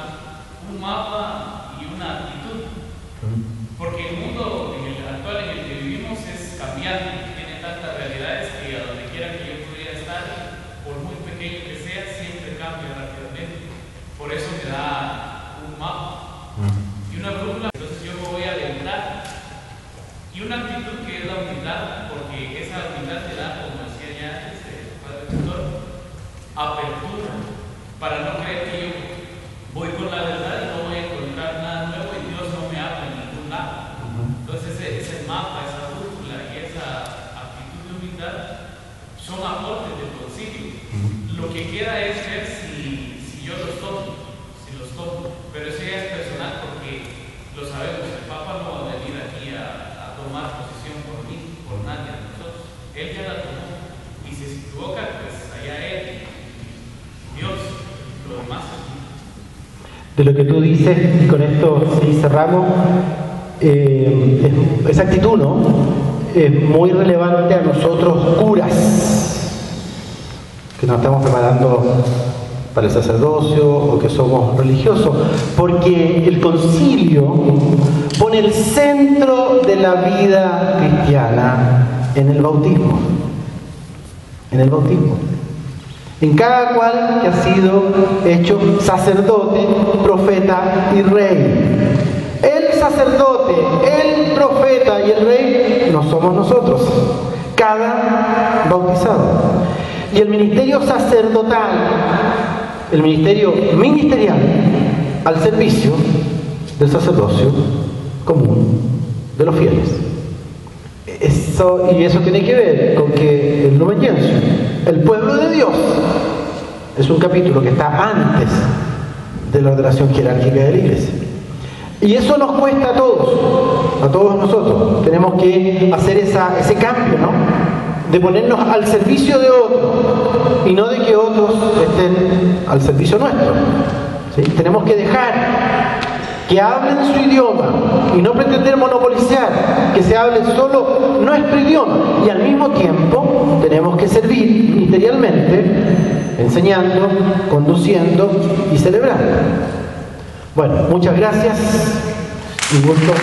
I: un mapa y una actitud. Porque el mundo actual en el que vivimos es cambiante, tiene tantas realidades que a donde quiera que yo pudiera estar, por muy pequeño que sea, siempre cambia rápidamente. Por eso me da un mapa y una brújula. Entonces yo me voy a adentrar. Y una actitud que es la humildad, porque esa humildad te da, como decía ya antes el padre doctor, apertura, para no creer que yo
B: de lo que tú dices, y con esto sí cerramos, esa actitud, ¿no? Es muy relevante a nosotros curas, que nos estamos preparando para el sacerdocio o que somos religiosos, porque el concilio pone el centro de la vida cristiana en el bautismo. En el bautismo. En cada cual que ha sido hecho sacerdote, profeta y rey. El sacerdote, el profeta y el rey no somos nosotros, cada bautizado. Y el ministerio sacerdotal, el ministerio ministerial, al servicio del sacerdocio común de los fieles. Y eso tiene que ver con que el Lumen Gentium, el pueblo de Dios, es un capítulo que está antes de la ordenación jerárquica de la Iglesia. Y eso nos cuesta a todos nosotros. Tenemos que hacer ese cambio, ¿no? De ponernos al servicio de otros y no de que otros estén al servicio nuestro. ¿Sí? Tenemos que dejar que hablen su idioma y no pretender monopolizar, que se hable solo nuestro idioma, y al mismo tiempo tenemos que servir ministerialmente, enseñando, conduciendo y celebrando. Bueno, muchas gracias y gusto.